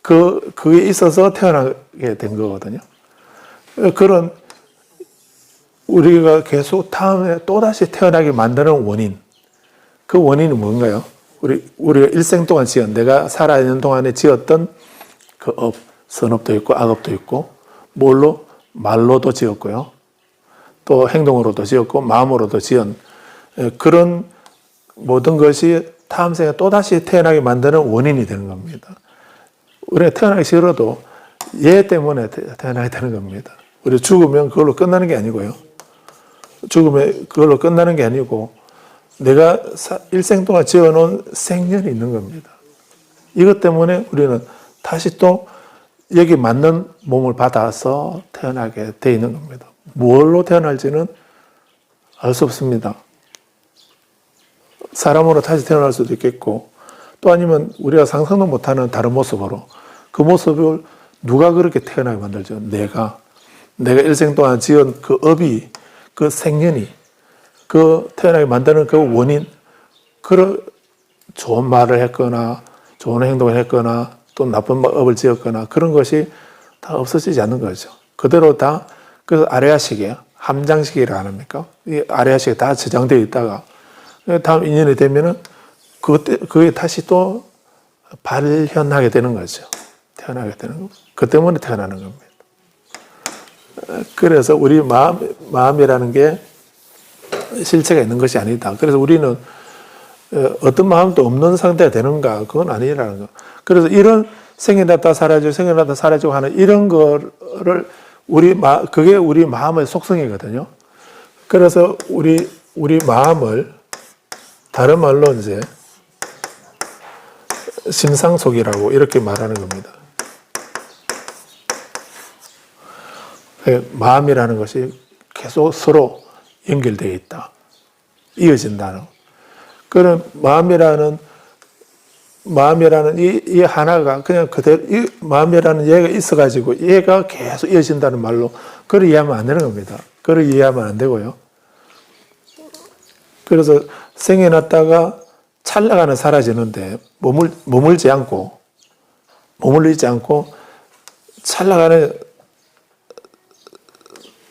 그게 있어서 태어나게 된 거거든요. 그런 우리가 계속 다음에 또다시 태어나게 만드는 원인, 그 원인이 뭔가요? 우리가 일생 동안 내가 살아있는 동안에 지었던 그 업, 선업도 있고 악업도 있고, 말로도 지었고요. 또 행동으로도 지었고, 마음으로도 지은 그런 모든 것이 다음 생에 또다시 태어나게 만드는 원인이 되는 겁니다. 우리가 태어나기 싫어도 얘 때문에 태어나게 되는 겁니다. 우리 죽으면 그걸로 끝나는 게 아니고요. 죽으면 그걸로 끝나는 게 아니고, 내가 일생 동안 지어놓은 생년이 있는 겁니다. 이것 때문에 우리는 다시 또 여기 맞는 몸을 받아서 태어나게 돼 있는 겁니다. 뭘로 태어날지는 알 수 없습니다. 사람으로 다시 태어날 수도 있겠고, 또 아니면 우리가 상상도 못하는 다른 모습으로, 그 모습을 누가 그렇게 태어나게 만들죠? 내가 일생 동안 지은 그 업이, 그 생년이, 그 태어나게 만드는 그 원인, 그런 좋은 말을 했거나 좋은 행동을 했거나 또 나쁜 업을 지었거나 그런 것이 다 없어지지 않는 거죠. 그대로 다 그 아레아식이에요. 함장식이라 합니까? 이 아레아식이 다 저장되어 있다가 다음 인연이 되면은 그게 다시 또 발현하게 되는 거죠. 태어나게 되는 거. 그 때문에 태어나는 겁니다. 그래서 우리 마음이라는 게 실체가 있는 것이 아니다. 그래서 우리는 어떤 마음도 없는 상태가 되는가? 그건 아니라는 거. 그래서 이런 생겨났다 사라지고 하는 이런 거를 그게 우리 마음의 속성이거든요. 그래서 우리 마음을 다른 말로 이제 심상속이라고 이렇게 말하는 겁니다. 마음이라는 것이 계속 서로 연결되어 있다. 이어진다는. 그런 마음이라는 이 하나가 그냥 그대로, 이 마음이라는 얘가 있어가지고 얘가 계속 이어진다는 말로 그걸 이해하면 안 되는 겁니다. 그걸 이해하면 안 되고요. 그래서 생겨났다가 찰나가는 사라지는데 머물지 않고 찰나가는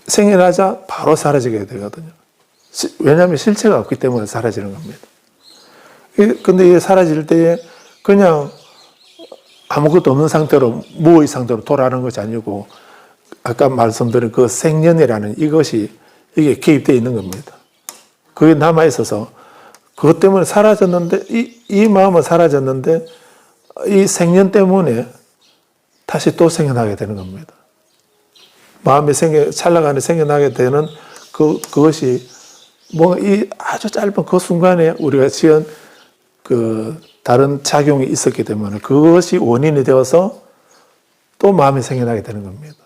생겨나자 바로 사라지게 되거든요. 왜냐하면 실체가 없기 때문에 사라지는 겁니다. 근데 이게 사라질 때에 그냥 아무것도 없는 상태로, 무의 상태로 돌아가는 것이 아니고, 아까 말씀드린 그 생년이라는 이게 개입되어 있는 겁니다. 그게 남아있어서, 그것 때문에 사라졌는데, 이 마음은 사라졌는데, 이 생년 때문에 다시 또 생겨나게 되는 겁니다. 마음이 찰나간에 생겨나게 되는 그것이, 이 아주 짧은 그 순간에 우리가 지은 다른 작용이 있었기 때문에 그것이 원인이 되어서 또 마음이 생겨나게 되는 겁니다.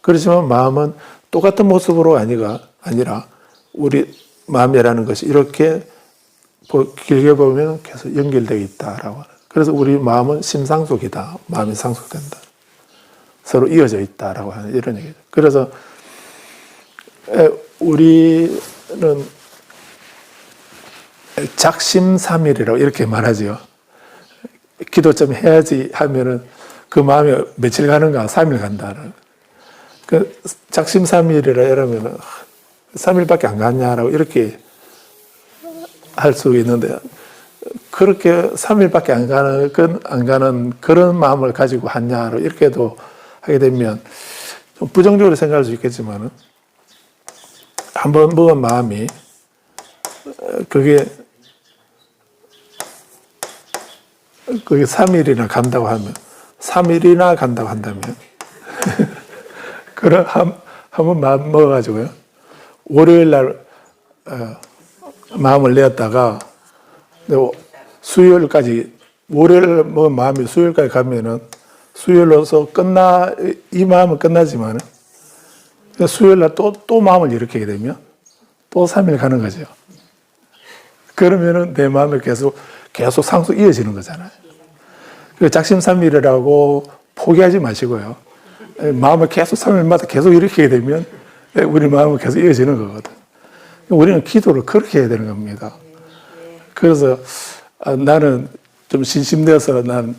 그렇지만 마음은 똑같은 모습으로 아니라 우리 마음이라는 것이 이렇게 길게 보면 계속 연결되어 있다라고 하는. 그래서 우리 마음은 심상속이다. 마음이 상속된다. 서로 이어져 있다라고 하는 이런 얘기죠. 그래서 우리는 작심삼일이라고 이렇게 말하죠. 기도 좀 해야지 하면은 그 마음이 며칠 가는가, 3일 간다는. 작심삼일이라 이러면은 3일밖에 안 갔냐라고 이렇게 할 수 있는데, 그렇게 3일밖에 안 가는 그런 마음을 가지고 하냐로 이렇게도 하게 되면 좀 부정적으로 생각할 수 있겠지만은, 한번 먹은 마음이 그게 3일이나 간다고 한다면 그럼 한번 마음 먹어가지고요, 월요일 날 마음을 내었다가 수요일까지, 월요일 먹은 마음이 수요일까지 가면은 수요일로서 이 마음은 끝나지만 수요일 날 또 마음을 일으키게 되면 또 3일 가는 거죠. 그러면은 내 마음이 계속 상속 이어지는 거잖아요. 작심삼일이라고 포기하지 마시고요. 마음을 계속 3일마다 계속 일으키게 되면 우리 마음은 계속 이어지는 거거든. 우리는 기도를 그렇게 해야 되는 겁니다. 그래서 나는 좀 신심되어서 난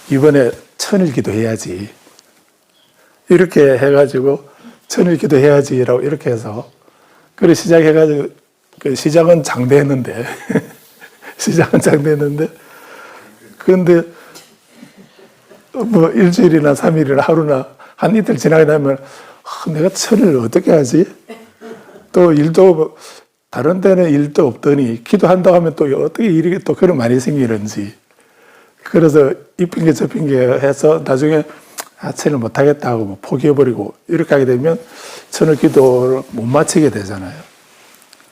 이번에 천일 기도해야지. 이렇게 해가지고 천일 기도해야지라고 이렇게 해서 그래 시작해가지고 시작은 장대했는데 그런데 뭐 일주일이나 3일이나 하루나 한 이틀 지나게 되면 내가 천일 어떻게 하지? 또 일도 다른 데는 일도 없더니 기도한다고 하면 또 어떻게 일이 또 그런 많이 생기는지. 그래서 이 핑계 저 핑계 해서 나중에 천일 못하겠다 하고 뭐 포기해버리고 이렇게 하게 되면 천일 기도를 못 마치게 되잖아요.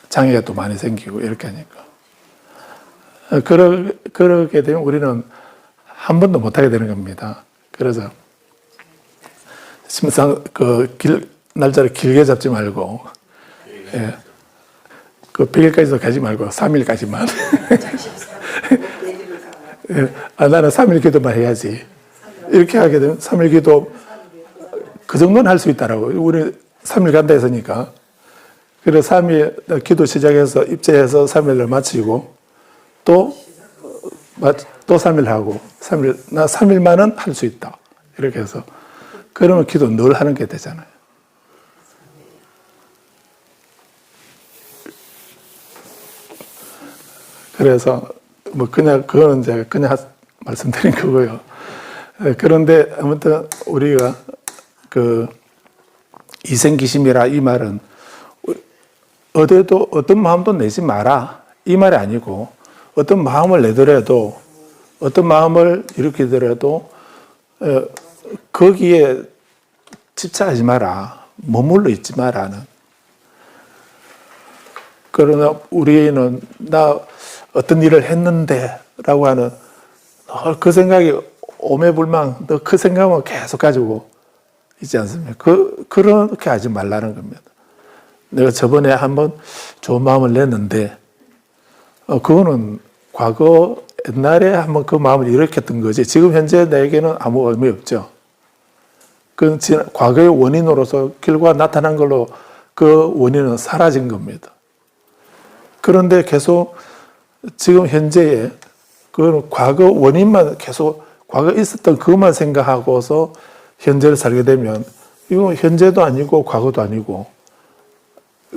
장애가 또 많이 생기고 이렇게 하니까. 그렇게 되면 우리는 한 번도 못하게 되는 겁니다. 그래서 심상 날짜를 길게 잡지 말고, 예, 100일까지도 가지 말고 3일까지만. 예, 나는 3일 기도만 해야지. 이렇게 하게 되면 3일 기도 그 정도는 할 수 있다라고. 우리 3일 간다 했으니까. 그래서 3일 기도 시작해서 입제해서 3일을 마치고 또 3일 하고 3일만은 할 수 있다. 이렇게 해서 그러면 기도 늘 하는 게 되잖아요. 그래서 뭐 그거는 제가 그냥 말씀드린 거고요. 그런데 아무튼 우리가 이생기심이라 이 말은 어떤 마음도 내지 마라 이 말이 아니고, 어떤 마음을 내더라도, 어떤 마음을 일으키더라도 거기에 집착하지 마라, 머물러 있지 마라는. 그러나 우리는 나 어떤 일을 했는데 라고 하는 그 생각이 오매불망, 그 생각만 계속 가지고 있지 않습니까? 그렇게 하지 말라는 겁니다. 내가 저번에 한번 좋은 마음을 냈는데 그거는 과거 옛날에 한번 그 마음을 일으켰던 거지, 지금 현재 내게는 아무 의미 없죠. 그 과거의 원인으로서 결과가 나타난 걸로 그 원인은 사라진 겁니다. 그런데 계속 지금 현재에 그 과거 원인만 계속 과거 있었던 그것만 생각하고서 현재를 살게 되면 이거 현재도 아니고 과거도 아니고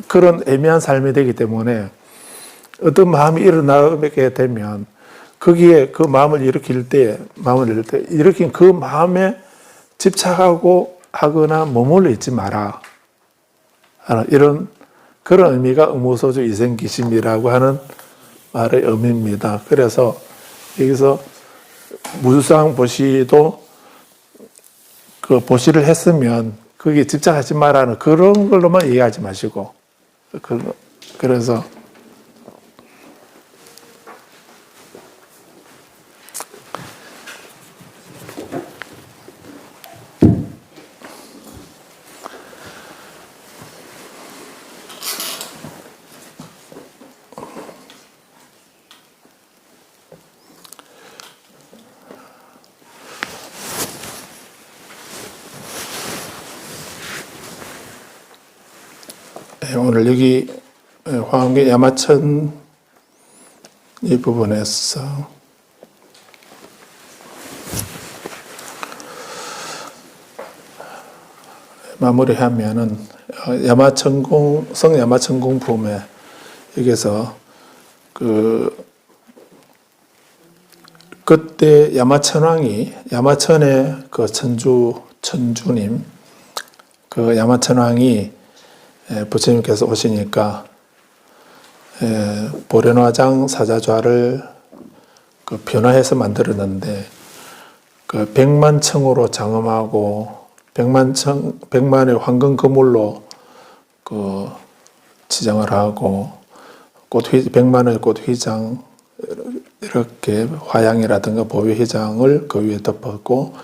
그런 애매한 삶이 되기 때문에 어떤 마음이 일어나게 되면 거기에 그 마음을 일으킬 때 일으킨 그 마음에 집착하고 하거나 머물러 있지 마라. 이런 그런 의미가 의무소주 이생기심이라고 하는 말의 의미입니다. 그래서 여기서 무주상 보시도 그 보시를 했으면 거기에 집착하지 마라는 그런 걸로만 이해하지 마시고 그래서 오늘 여기 화엄경 야마천 이 부분에서 마무리하면은 성야마천공 부음에 여기서 그때 야마천왕이 야마천의 그 천주님 그 야마천왕이 부처님께서 오시니까 보련화장 사자좌를 그 변화해서 만들었는데 그 백만청으로 장엄하고 백만의 황금 그물로 그 지정을 하고 백만의 꽃휘장 이렇게 화양이라든가 보위휘장을 그 위에 덮었고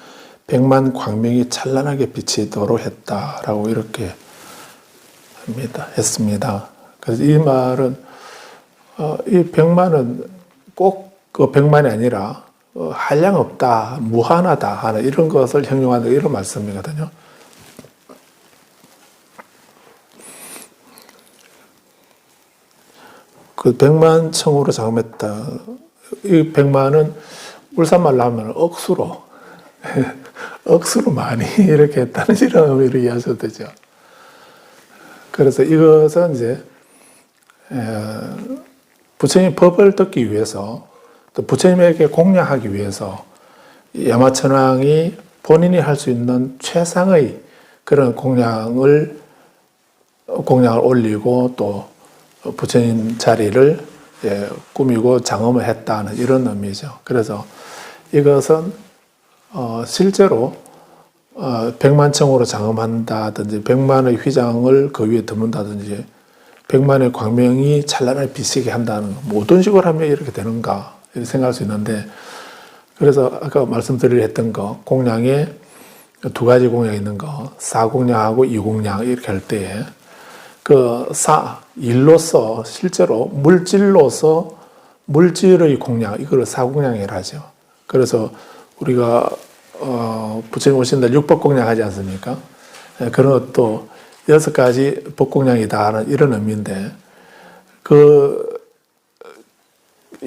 백만 광명이 찬란하게 비치도록 했다라고 이렇게 했습니다. 그래서 이 말은 이 백만은 꼭 그 백만이 아니라 한량 없다, 무한하다 하는 이런 것을 형용하는 이런 말씀이거든요. 그 백만청으로 장엄했다. 이 백만은 울산말로 하면 억수로 많이 이렇게 했다는 이런 의미로 이해하셔도 되죠. 그래서 이것은 이제 부처님 법을 듣기 위해서 또 부처님에게 공양하기 위해서 야마천왕이 본인이 할 수 있는 최상의 그런 공양을 올리고 또 부처님 자리를 꾸미고 장엄을 했다는 이런 의미죠. 그래서 이것은 실제로 백만청으로 장엄한다든지 백만의 휘장을 그 위에 드문다든지 백만의 광명이 찬란하게 비치게 한다는 뭐 어떤 식으로 하면 이렇게 되는가 이렇게 생각할 수 있는데 그래서 아까 말씀드리려 했던 거 공양에 두 가지 공양이 있는 거 사공양하고 이공양 이렇게 할 때에 그 일로서 실제로 물질로서 물질의 공양 이걸 사공양이라 하죠. 그래서 우리가 부처님 오신 날 육법공양 하지 않습니까? 그런 또 6가지 법공양이다 하는 이런 의미인데 그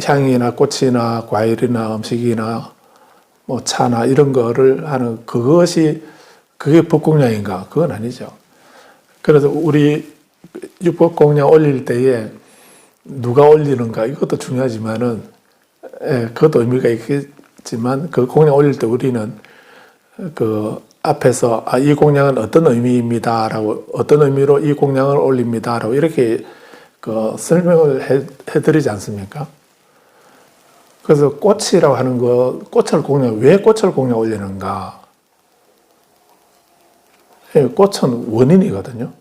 향이나 꽃이나 과일이나 음식이나 뭐 차나 이런 거를 하는 그게 법공양인가? 그건 아니죠. 그래서 우리 육법공양 올릴 때에 누가 올리는가 이것도 중요하지만은 그것도 의미가 있겠지만 그 공양 올릴 때 우리는 그 앞에서 이 공양은 어떤 의미입니다라고 어떤 의미로 이 공양을 올립니다라고 이렇게 그 설명을 해드리지 않습니까? 그래서 꽃이라고 하는 거 왜 꽃을 공양 올리는가? 꽃은 원인이거든요.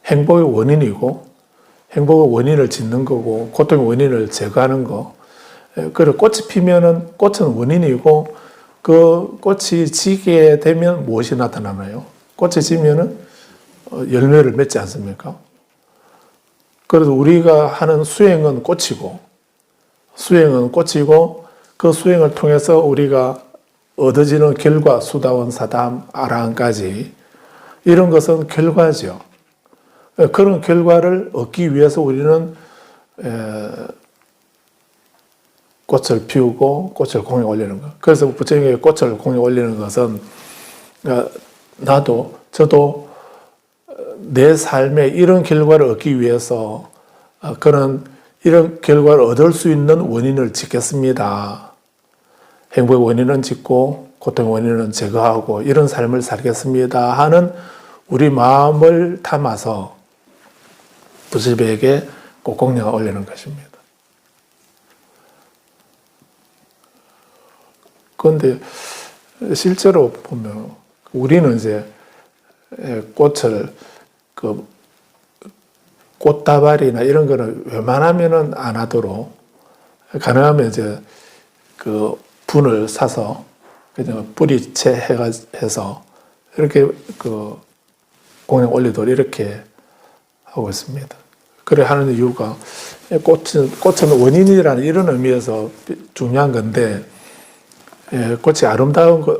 행복의 원인이고 행복의 원인을 짓는 거고 고통의 원인을 제거하는 거. 그리고 꽃이 피면은 꽃은 원인이고 그 꽃이 지게 되면 무엇이 나타나나요? 꽃이 지면은 열매를 맺지 않습니까? 그래서 우리가 하는 수행은 꽃이고 그 수행을 통해서 우리가 얻어지는 결과 수다원 사담 아라한까지 이런 것은 결과죠. 그런 결과를 얻기 위해서 우리는 꽃을 피우고 꽃을 공에 올리는 것. 그래서 부처님께 꽃을 공에 올리는 것은 저도 내 삶에 이런 결과를 얻기 위해서 그런 이런 결과를 얻을 수 있는 원인을 짓겠습니다. 행복의 원인은 짓고 고통의 원인은 제거하고 이런 삶을 살겠습니다 하는 우리 마음을 담아서 부처님에게 꽃공양을 올리는 것입니다. 그런데 실제로 보면 우리는 이제 꽃을 꽃다발이나 이런 거는 웬만하면은 안 하도록 가능하면 이제 분을 사서 그냥 뿌리채 해서 이렇게 공양 올리도록 이렇게 하고 있습니다. 그래 하는 이유가 꽃은 원인이라는 이런 의미에서 중요한 건데 꽃이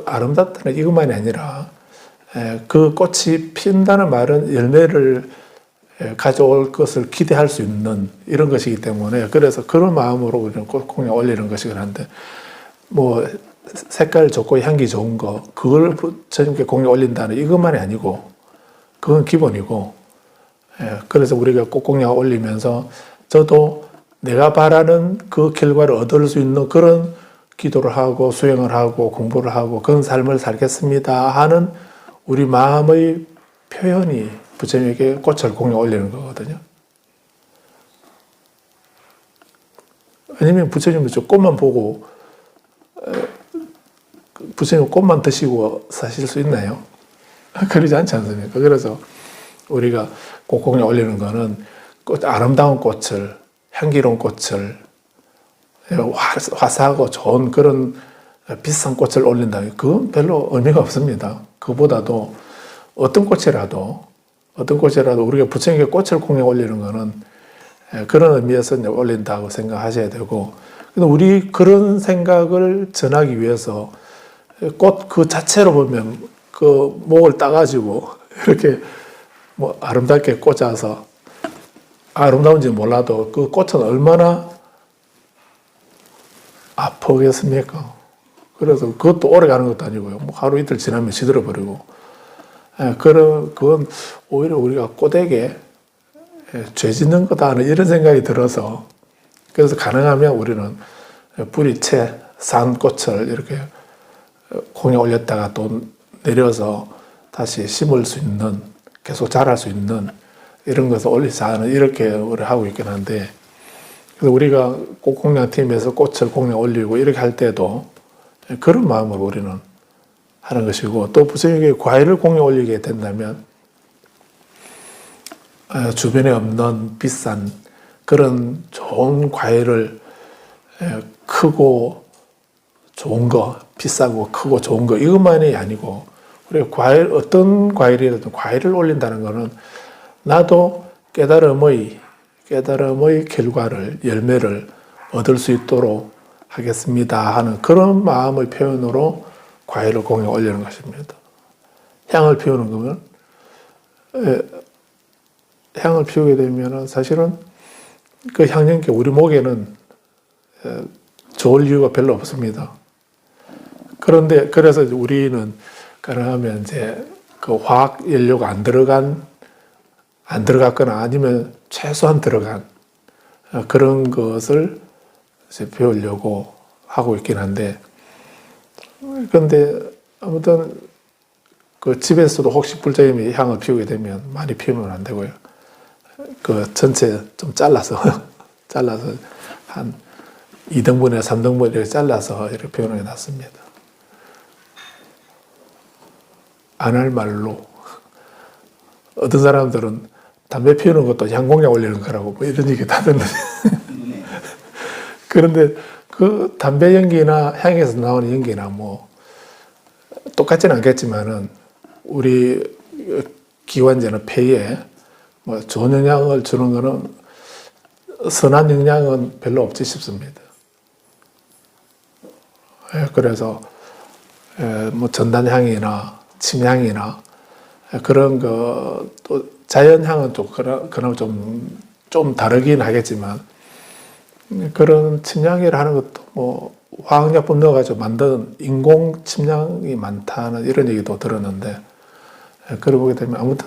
아름답다는 이것만이 아니라 그 꽃이 핀다는 말은 열매를 가져올 것을 기대할 수 있는 이런 것이기 때문에 그래서 그런 마음으로 우리는 꽃공양 올리는 것이긴 한데 뭐 색깔 좋고 향기 좋은 거 그걸 부처님께 공양 올린다는 이것만이 아니고 그건 기본이고 그래서 우리가 꽃공양 올리면서 저도 내가 바라는 그 결과를 얻을 수 있는 그런 기도를 하고 수행을 하고 공부를 하고 그런 삶을 살겠습니다 하는 우리 마음의 표현이 부처님에게 꽃을 공양 올리는 거거든요. 아니면 부처님은 저 꽃만 보고 부처님 꽃만 드시고 사실 수 있나요? 그러지 않지 않습니까? 그래서 우리가 꽃공양 올리는 거는 아름다운 꽃을 향기로운 꽃을 화사하고 좋은 그런 비싼 꽃을 올린다. 그건 별로 의미가 없습니다. 그보다도 어떤 꽃이라도 우리가 부처님께 꽃을 공양 올리는 거는 그런 의미에서 올린다고 생각하셔야 되고, 우리 그런 생각을 전하기 위해서 꽃 그 자체로 보면 그 목을 따가지고 이렇게 뭐 아름답게 꽂아서 아름다운지 몰라도 그 꽃은 얼마나 아프겠습니까? 그래서 그것도 오래 가는 것도 아니고요. 뭐 하루 이틀 지나면 시들어 버리고. 그건 오히려 우리가 꽃에게 죄 짓는 거다 하는 이런 생각이 들어서 그래서 가능하면 우리는 뿌리채 산 꽃을 이렇게 공에 올렸다가 또 내려서 다시 심을 수 있는 계속 자랄 수 있는 이런 것을 올리자 하는 이렇게 우리 하고 있긴 한데 그래서 우리가 꽃공양팀에서 꽃을 공에 올리고 이렇게 할 때도 그런 마음으로 우리는 하는 것이고 또 부처님께 과일을 공에 올리게 된다면 주변에 없는 비싼 그런 좋은 과일을 크고 좋은 거, 비싸고 크고 좋은 거 이것만이 아니고 우리가 어떤 과일이라도 과일을 올린다는 것은 나도 깨달음의 결과를 열매를 얻을 수 있도록 하겠습니다 하는 그런 마음의 표현으로 과일을 공에 올리는 것입니다. 향을 피우는 거면 향을 피우게 되면 사실은 그 향연기 우리 목에는 좋을 이유가 별로 없습니다. 그런데 그래서 우리는 가능하면 이제 그 화학 연료가 안 들어갔거나 아니면 최소한 들어간 그런 것을 이제 배우려고 하고 있긴 한데, 그런데 아무튼 그 집에서도 혹시 불자님이 향을 피우게 되면 많이 피우면 안 되고요. 그 전체 좀 잘라서 한 2등분이나 3등분 이렇게 잘라서 이렇게 피우는 게 낫습니다. 안 할 말로 어떤 사람들은 담배 피우는 것도 향공약 올리는 거라고 뭐 이런 얘기 다 듣는데 그런데 그 담배 연기나 향에서 나오는 연기나 뭐 똑같지는 않겠지만은 우리 기관지나 폐에 뭐 좋은 영향을 주는 거는 선한 영향은 별로 없지 싶습니다. 그래서 뭐 전단향이나 침향이나 그런 거 또 자연향은 또 그나마 좀 다르긴 하겠지만 그런 침향이라는 것도 뭐 화학약품 넣어가지고 만든 인공 침향이 많다는 이런 얘기도 들었는데, 그러고 보게 되면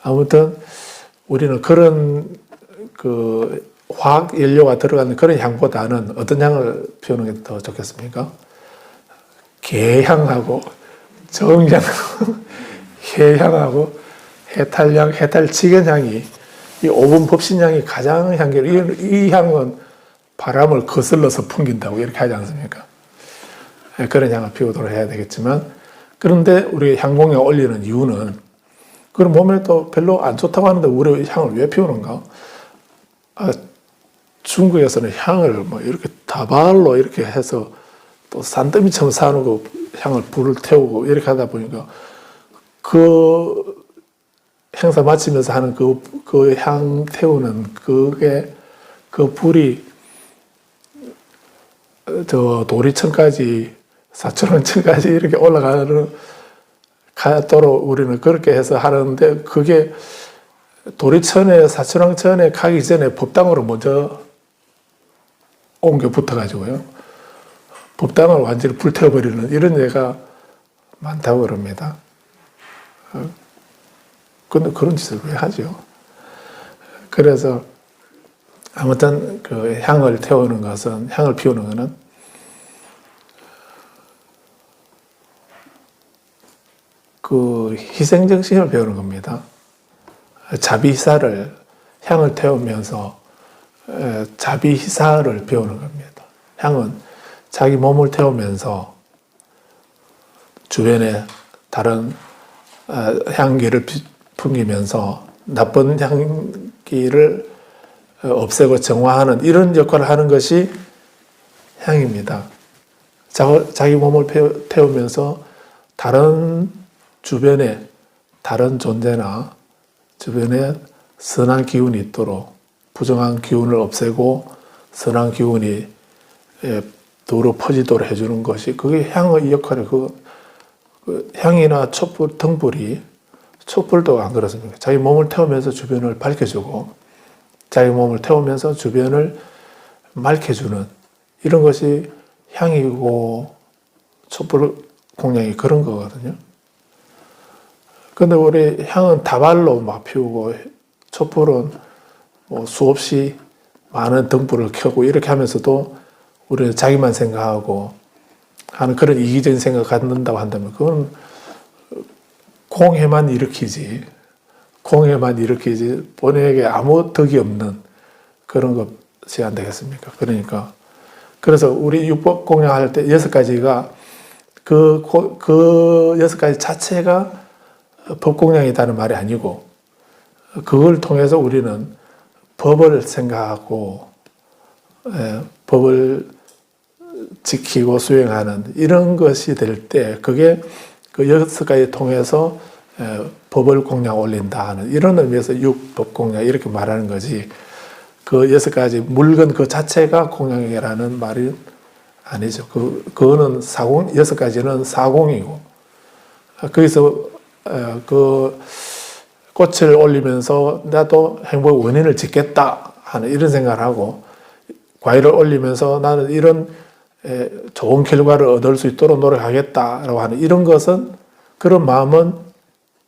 아무튼 우리는 그런 그 화학 연료가 들어가는 그런 향보다는 어떤 향을 피우는 게 더 좋겠습니까? 개향하고 정향, 해향하고 해탈향, 해탈직연향이 이 오분 법신향이 가장 향기로, 이 향은 바람을 거슬러서 풍긴다고 이렇게 하지 않습니까? 그런 향을 피우도록 해야 되겠지만, 그런데 우리 향공에 올리는 이유는 그런 몸에 또 별로 안 좋다고 하는데 우리 향을 왜 피우는가? 중국에서는 향을 뭐 이렇게 다발로 이렇게 해서 또 산더미처럼 사놓고 향을 불을 태우고 이렇게 하다 보니까 그 행사 마치면서 하는 그 향 태우는 그 불이 저 도리천까지, 사천원천까지 이렇게 가도록 우리는 그렇게 해서 하는데, 그게 도리천에, 사천왕천에 가기 전에 법당으로 먼저 옮겨 붙어가지고요, 법당을 완전히 불태워버리는 이런 예가 많다고 그럽니다. 근데 그런 짓을 왜 하죠? 그래서 아무튼 그 향을 태우는 것은, 향을 피우는 것은 그 희생정신을 배우는 겁니다. 자비희사를, 향을 태우면서 자비희사를 배우는 겁니다. 향은 자기 몸을 태우면서 주변에 다른 향기를 풍기면서 나쁜 향기를 없애고 정화하는 이런 역할을 하는 것이 향입니다. 자기 몸을 태우면서 다른 주변에 다른 존재나 주변에 선한 기운이 있도록 부정한 기운을 없애고 선한 기운이 도로 퍼지도록 해주는 것이, 그게 향의 역할이에요. 그 향이나 촛불, 등불이, 촛불도 안 그렇습니까? 자기 몸을 태우면서 주변을 밝혀주고 자기 몸을 태우면서 주변을 맑혀주는 이런 것이 향이고 촛불 공양이 그런 거거든요. 근데 우리 향은 다발로 막 피우고 촛불은 뭐 수없이 많은 등불을 켜고 이렇게 하면서도 우리는 자기만 생각하고 하는 그런 이기적인 생각을 갖는다고 한다면 그건 공해만 일으키지 본인에게 아무 덕이 없는 그런 것이 안 되겠습니까? 그러니까 그래서 우리 육법 공양할 때 6가지가 그 6가지 자체가 법공양이라는 말이 아니고, 그걸 통해서 우리는 법을 생각하고 법을 지키고 수행하는 이런 것이 될 때, 그게 그 6가지 통해서 법을 공양 올린다 하는 이런 의미에서 육법공양 이렇게 말하는 거지, 그 6가지 물건 그 자체가 공양이라는 말이 아니죠. 그거는 6가지는 사공이고, 거기서 그 꽃을 올리면서 나도 행복의 원인을 짓겠다 하는 이런 생각을 하고, 과일을 올리면서 나는 이런 좋은 결과를 얻을 수 있도록 노력하겠다라고 하는 이런 것은, 그런 마음은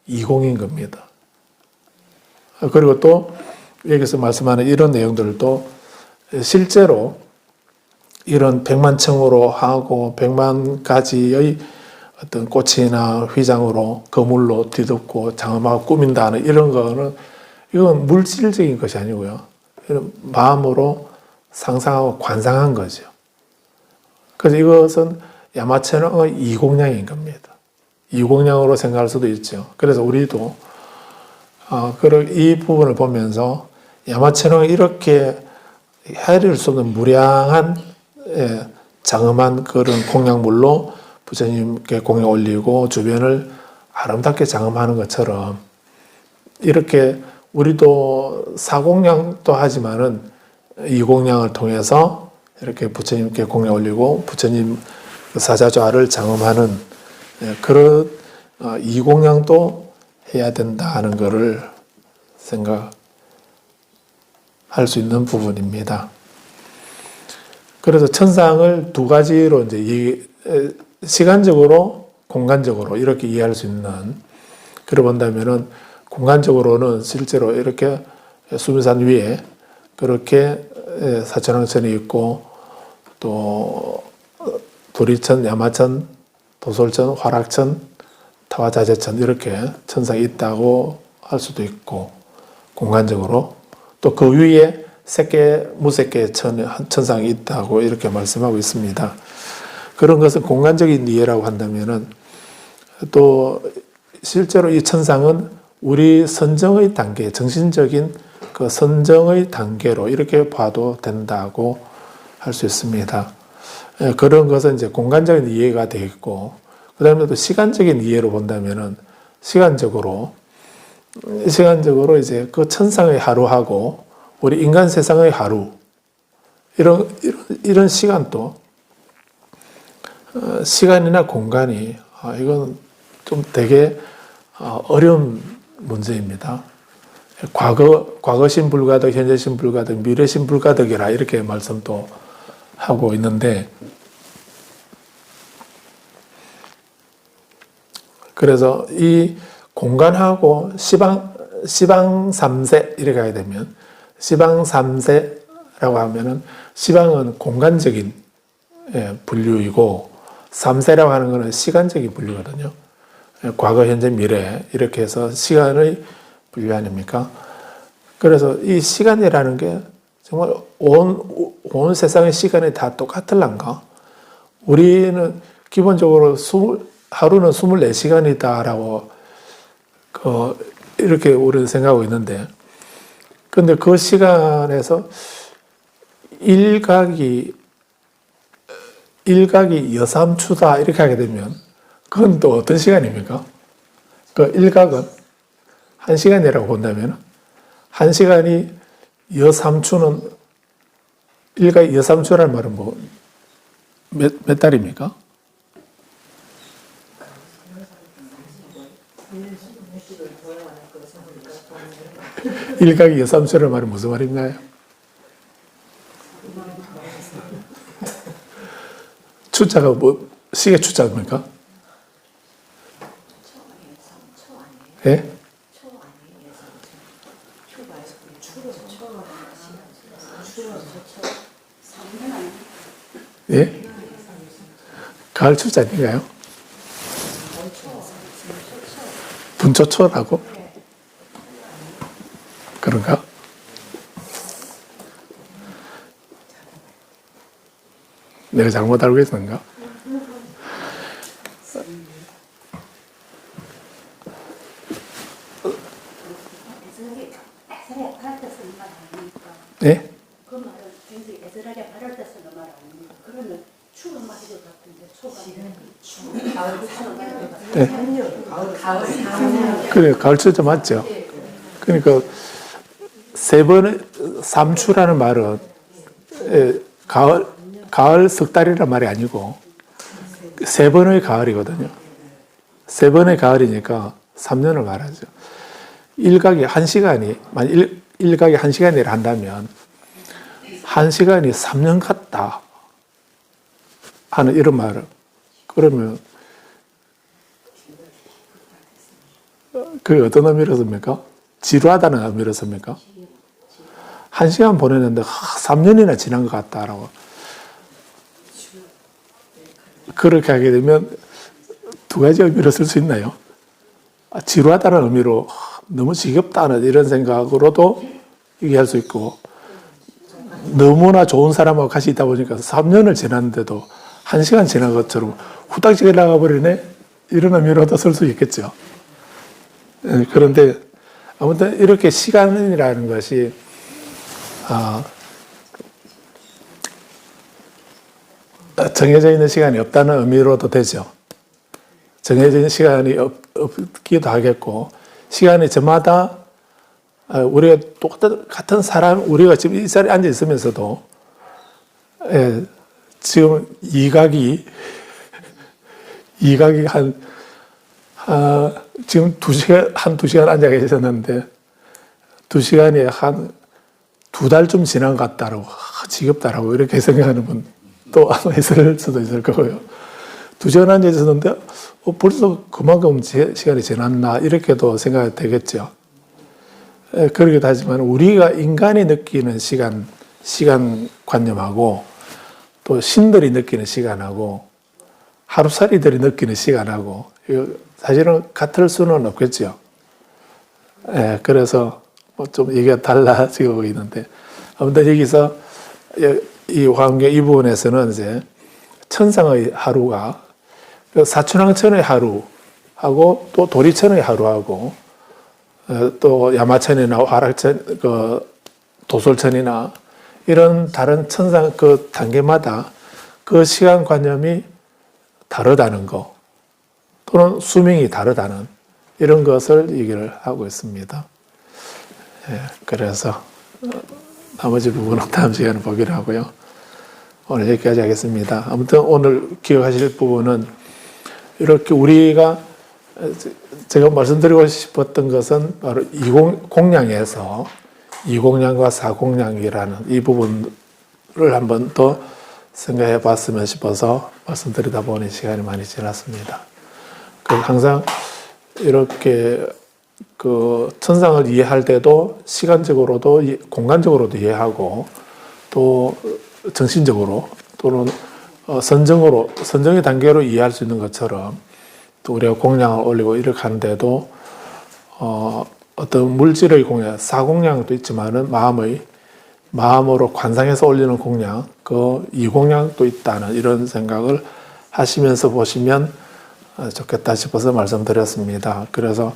이공인 겁니다. 그리고 또 여기서 말씀하는 이런 내용들도 실제로 이런 백만청으로 하고 100만 가지의 어떤 꽃이나 휘장으로 거물로 뒤덮고 장엄하고 꾸민다는 이런 거는, 이건 물질적인 것이 아니고요, 마음으로 상상하고 관상한 거죠. 그래서 이것은 야마체노의 이공양인 겁니다. 이공양으로 생각할 수도 있죠. 그래서 우리도 이 부분을 보면서 야마체노가 이렇게 헤아릴 수 없는 무량한 장엄한 그런 공양물로 부처님께 공양 올리고 주변을 아름답게 장엄하는 것처럼, 이렇게 우리도 사공양도 하지만은 이공양을 통해서 이렇게 부처님께 공양 올리고 부처님 사자좌를 장엄하는 그런 이공양도 해야 된다 하는 것을 생각할 수 있는 부분입니다. 그래서 천상을 두 가지로 이제 시간적으로, 공간적으로 이렇게 이해할 수 있는, 그래 본다면은 공간적으로는 실제로 이렇게 수미산 위에 그렇게 사천왕천이 있고, 또 도리천, 야마천, 도솔천, 화락천, 타화자재천 이렇게 천상이 있다고 할 수도 있고, 공간적으로 또 그 위에 색계, 무색계 천상이 있다고 이렇게 말씀하고 있습니다. 그런 것은 공간적인 이해라고 한다면은, 또 실제로 이 천상은 우리 선정의 단계, 정신적인 그 선정의 단계로 이렇게 봐도 된다고 할 수 있습니다. 그런 것은 이제 공간적인 이해가 되어 있고, 그 다음에 또 시간적인 이해로 본다면은, 시간적으로 이제 그 천상의 하루하고 우리 인간 세상의 하루, 이런 시간도, 시간이나 공간이, 이건 좀 되게 어려운 문제입니다. 과거신 불가득, 현재신 불가득, 미래신 불가득이라 이렇게 말씀도 하고 있는데, 그래서 이 공간하고 시방 3세 이렇게 가야 되면, 시방 3세라고 하면은, 시방은 공간적인 분류이고 3세라고 하는 것은 시간적인 분류거든요. 과거, 현재, 미래 이렇게 해서 시간의 분류 아닙니까? 그래서 이 시간이라는 게 정말 온 세상의 시간이 다 똑같을란가? 우리는 기본적으로 하루는 24시간이다라고 이렇게 우리는 생각하고 있는데, 근데 그 시간에서 일각이 여삼추다 이렇게 하게 되면 그건 또 어떤 시간입니까? 그 일각은 1시간이라고 본다면 1시간이 여삼추는, 일각이 여삼추라는 말은 몇 달입니까? 일각이 여삼추라는 말은 무슨 말인가요? 추자가 시계 추자입니까? 예? 예? 가을 추자 아닌가요? 분초초라고? 그런가? 내가 잘못 알고 있었는가? 예? 그 말은 굉장히 애절하게 말할 때 쓰는 말 아닙니까? 그러면 추운 말인 것 같은데 네. 그래, 가을 추자 맞죠? 그러니까 세 번의 삼추라는 말은 가을 석 달이라는 말이 아니고 세 번의 가을이거든요. 세 번의 가을이니까 3년을 말하죠. 일각이 1시간이, 만약 일각이 1시간이라 한다면 1시간이 3년 같다 하는 이런 말을, 그러면 그게 어떤 의미로 씁니까? 지루하다는 의미로 씁니까? 1시간 보내는데 3년이나 지난 것 같다라고. 그렇게 하게 되면 두 가지 의미로 쓸 수 있나요? 지루하다는 의미로 너무 지겹다는 이런 생각으로도 얘기할 수 있고, 너무나 좋은 사람하고 같이 있다 보니까 3년을 지났는데도 1시간 지난 것처럼 후딱 지나가 버리네? 이런 의미로도 쓸 수 있겠죠. 그런데 아무튼 이렇게 시간이라는 것이 정해져 있는 시간이 없다는 의미로도 되죠. 정해져 있는 시간이 없기도 하겠고, 시간이 저마다 우리가 같은 사람, 우리가 지금 이 자리에 앉아 있으면서도 지금 이각이 지금 2시간 앉아 계셨는데 2시간이 한 2달쯤 지난 것 같다라고, 지겹다라고 이렇게 생각하는 분 또 아마 있을 수도 있을 거고요. 2시간 앉아 있었는데 벌써 그만큼 시간이 지났나 이렇게도 생각이 되겠죠. 그러기도 하지만 우리가 인간이 느끼는 시간관념하고 또 신들이 느끼는 시간하고 하루살이들이 느끼는 시간하고 사실은 같을 수는 없겠죠. 그래서 좀 얘기가 달라지고 있는데 아무튼 여기서 이 환경 이 부분에서는 이제 천상의 하루가 사춘왕천의 하루하고 또 도리천의 하루하고 또 야마천이나 화락천, 도솔천이나 이런 다른 천상 그 단계마다 그 시간관념이 다르다는 거 또는 수명이 다르다는 이런 것을 얘기를 하고 있습니다. 그래서 나머지 부분은 다음 시간에 보기로 하고요. 오늘 여기까지 하겠습니다. 아무튼 오늘 기억하실 부분은 이렇게 우리가 제가 말씀드리고 싶었던 것은 바로 공량에서 이공량과 사공량이라는 이 부분을 한번 더 생각해 봤으면 싶어서 말씀드리다 보니 시간이 많이 지났습니다. 항상 이렇게 그 천상을 이해할 때도 시간적으로도 공간적으로도 이해하고 또 정신적으로 또는 선정의 단계로 이해할 수 있는 것처럼 또 우리가 공량을 올리고 이렇게 하는데도 어떤 물질의 공량, 사공량도 있지만은 마음으로 관상해서 올리는 공량, 그 이공량도 있다는 이런 생각을 하시면서 보시면 좋겠다 싶어서 말씀드렸습니다. 그래서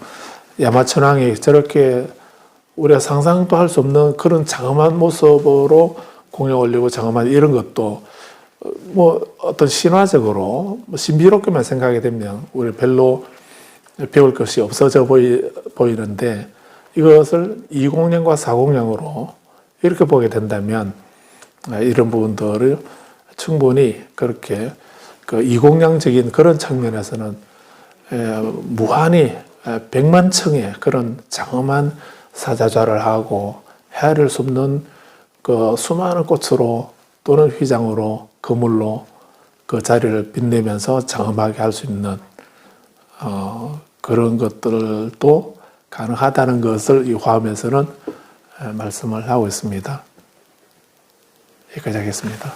야마천왕이 저렇게 우리가 상상도 할 수 없는 그런 장엄한 모습으로 공양 올리고 장엄한 이런 것도 뭐 어떤 신화적으로 신비롭게만 생각하게 되면 우리 별로 배울 것이 없어져 보이는데 이것을 이공량과 사공량으로 이렇게 보게 된다면 이런 부분들을 충분히 그렇게 그 이공량적인 그런 측면에서는 무한히 백만층의 그런 장엄한 사자좌를 하고 헤아릴 수 없는 그 수많은 꽃으로 또는 휘장으로 그물로 그 자리를 빛내면서 장엄하게 할 수 있는 그런 것들도 가능하다는 것을 이 화엄에서는 말씀을 하고 있습니다. 여기까지 하겠습니다.